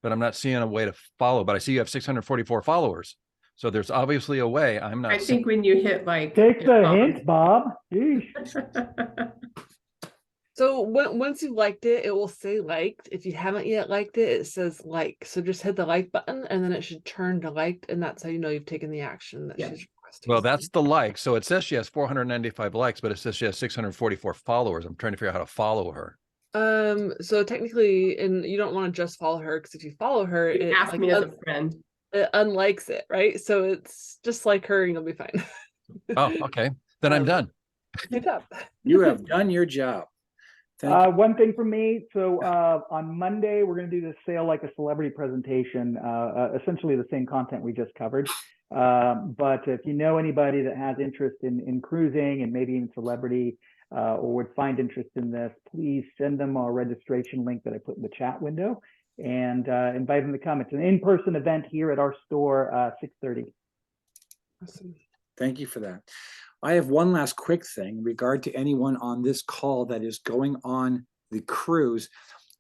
but I'm not seeing a way to follow. But I see you have 644 followers. So there's obviously a way. I'm not. I think when you hit like. Take the hint, Bob. Jeez. So once you've liked it, it will say liked. If you haven't yet liked it, it says like. So just hit the like button and then it should turn to liked. And that's how you know you've taken the action that she's requesting. Well, that's the like. So it says she has 495 likes, but it says she has 644 followers. I'm trying to figure out how to follow her. So technically, and you don't want to just follow her, because if you follow her, it Ask like me as a friend. it unlikes it, right? So it's just like her, and you'll be fine. Oh, okay. Then I'm done. Good job. You have done your job. Thank you. One thing for me. So on Monday, we're going to do the Sail Like a Celebrity presentation, essentially the same content we just covered. But if you know anybody that has interest in cruising and maybe in celebrity or would find interest in this, please send them our registration link that I put in the chat window and invite them to come. It's an in-person event here at our store, 6:30. Awesome. Thank you for that. I have one last quick thing in regard to anyone on this call that is going on the cruise.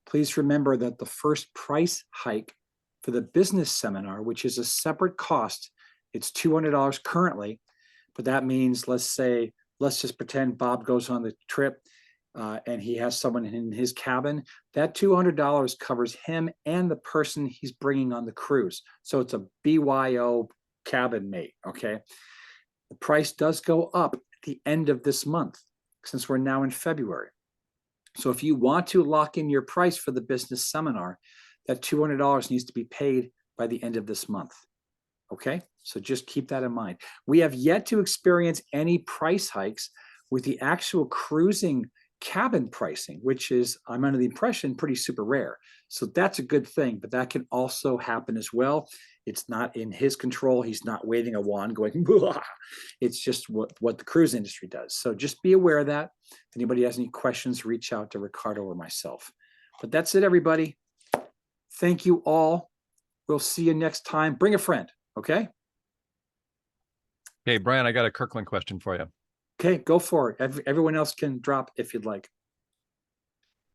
Please remember that the first price hike for the business seminar, which is a separate cost, it's $200 currently, but that means, let's just pretend Bob goes on the trip and he has someone in his cabin. That $200 covers him and the person he's bringing on the cruise. So it's a BYO cabin mate, okay? The price does go up at the end of this month, since we're now in February. So if you want to lock in your price for the business seminar, that $200 needs to be paid by the end of this month. Okay, so just keep that in mind. We have yet to experience any price hikes with the actual cruising cabin pricing, which is, I'm under the impression, pretty super rare. So that's a good thing, but that can also happen as well. It's not in his control. He's not waving a wand going, blah. It's just what the cruise industry does. So just be aware of that. If anybody has any questions, reach out to Ricardo or myself. But that's it, everybody. Thank you all. We'll see you next time. Bring a friend, okay? Okay, Brian, I got a Kirkland question for you. Okay, go for it. Everyone else can drop if you'd like.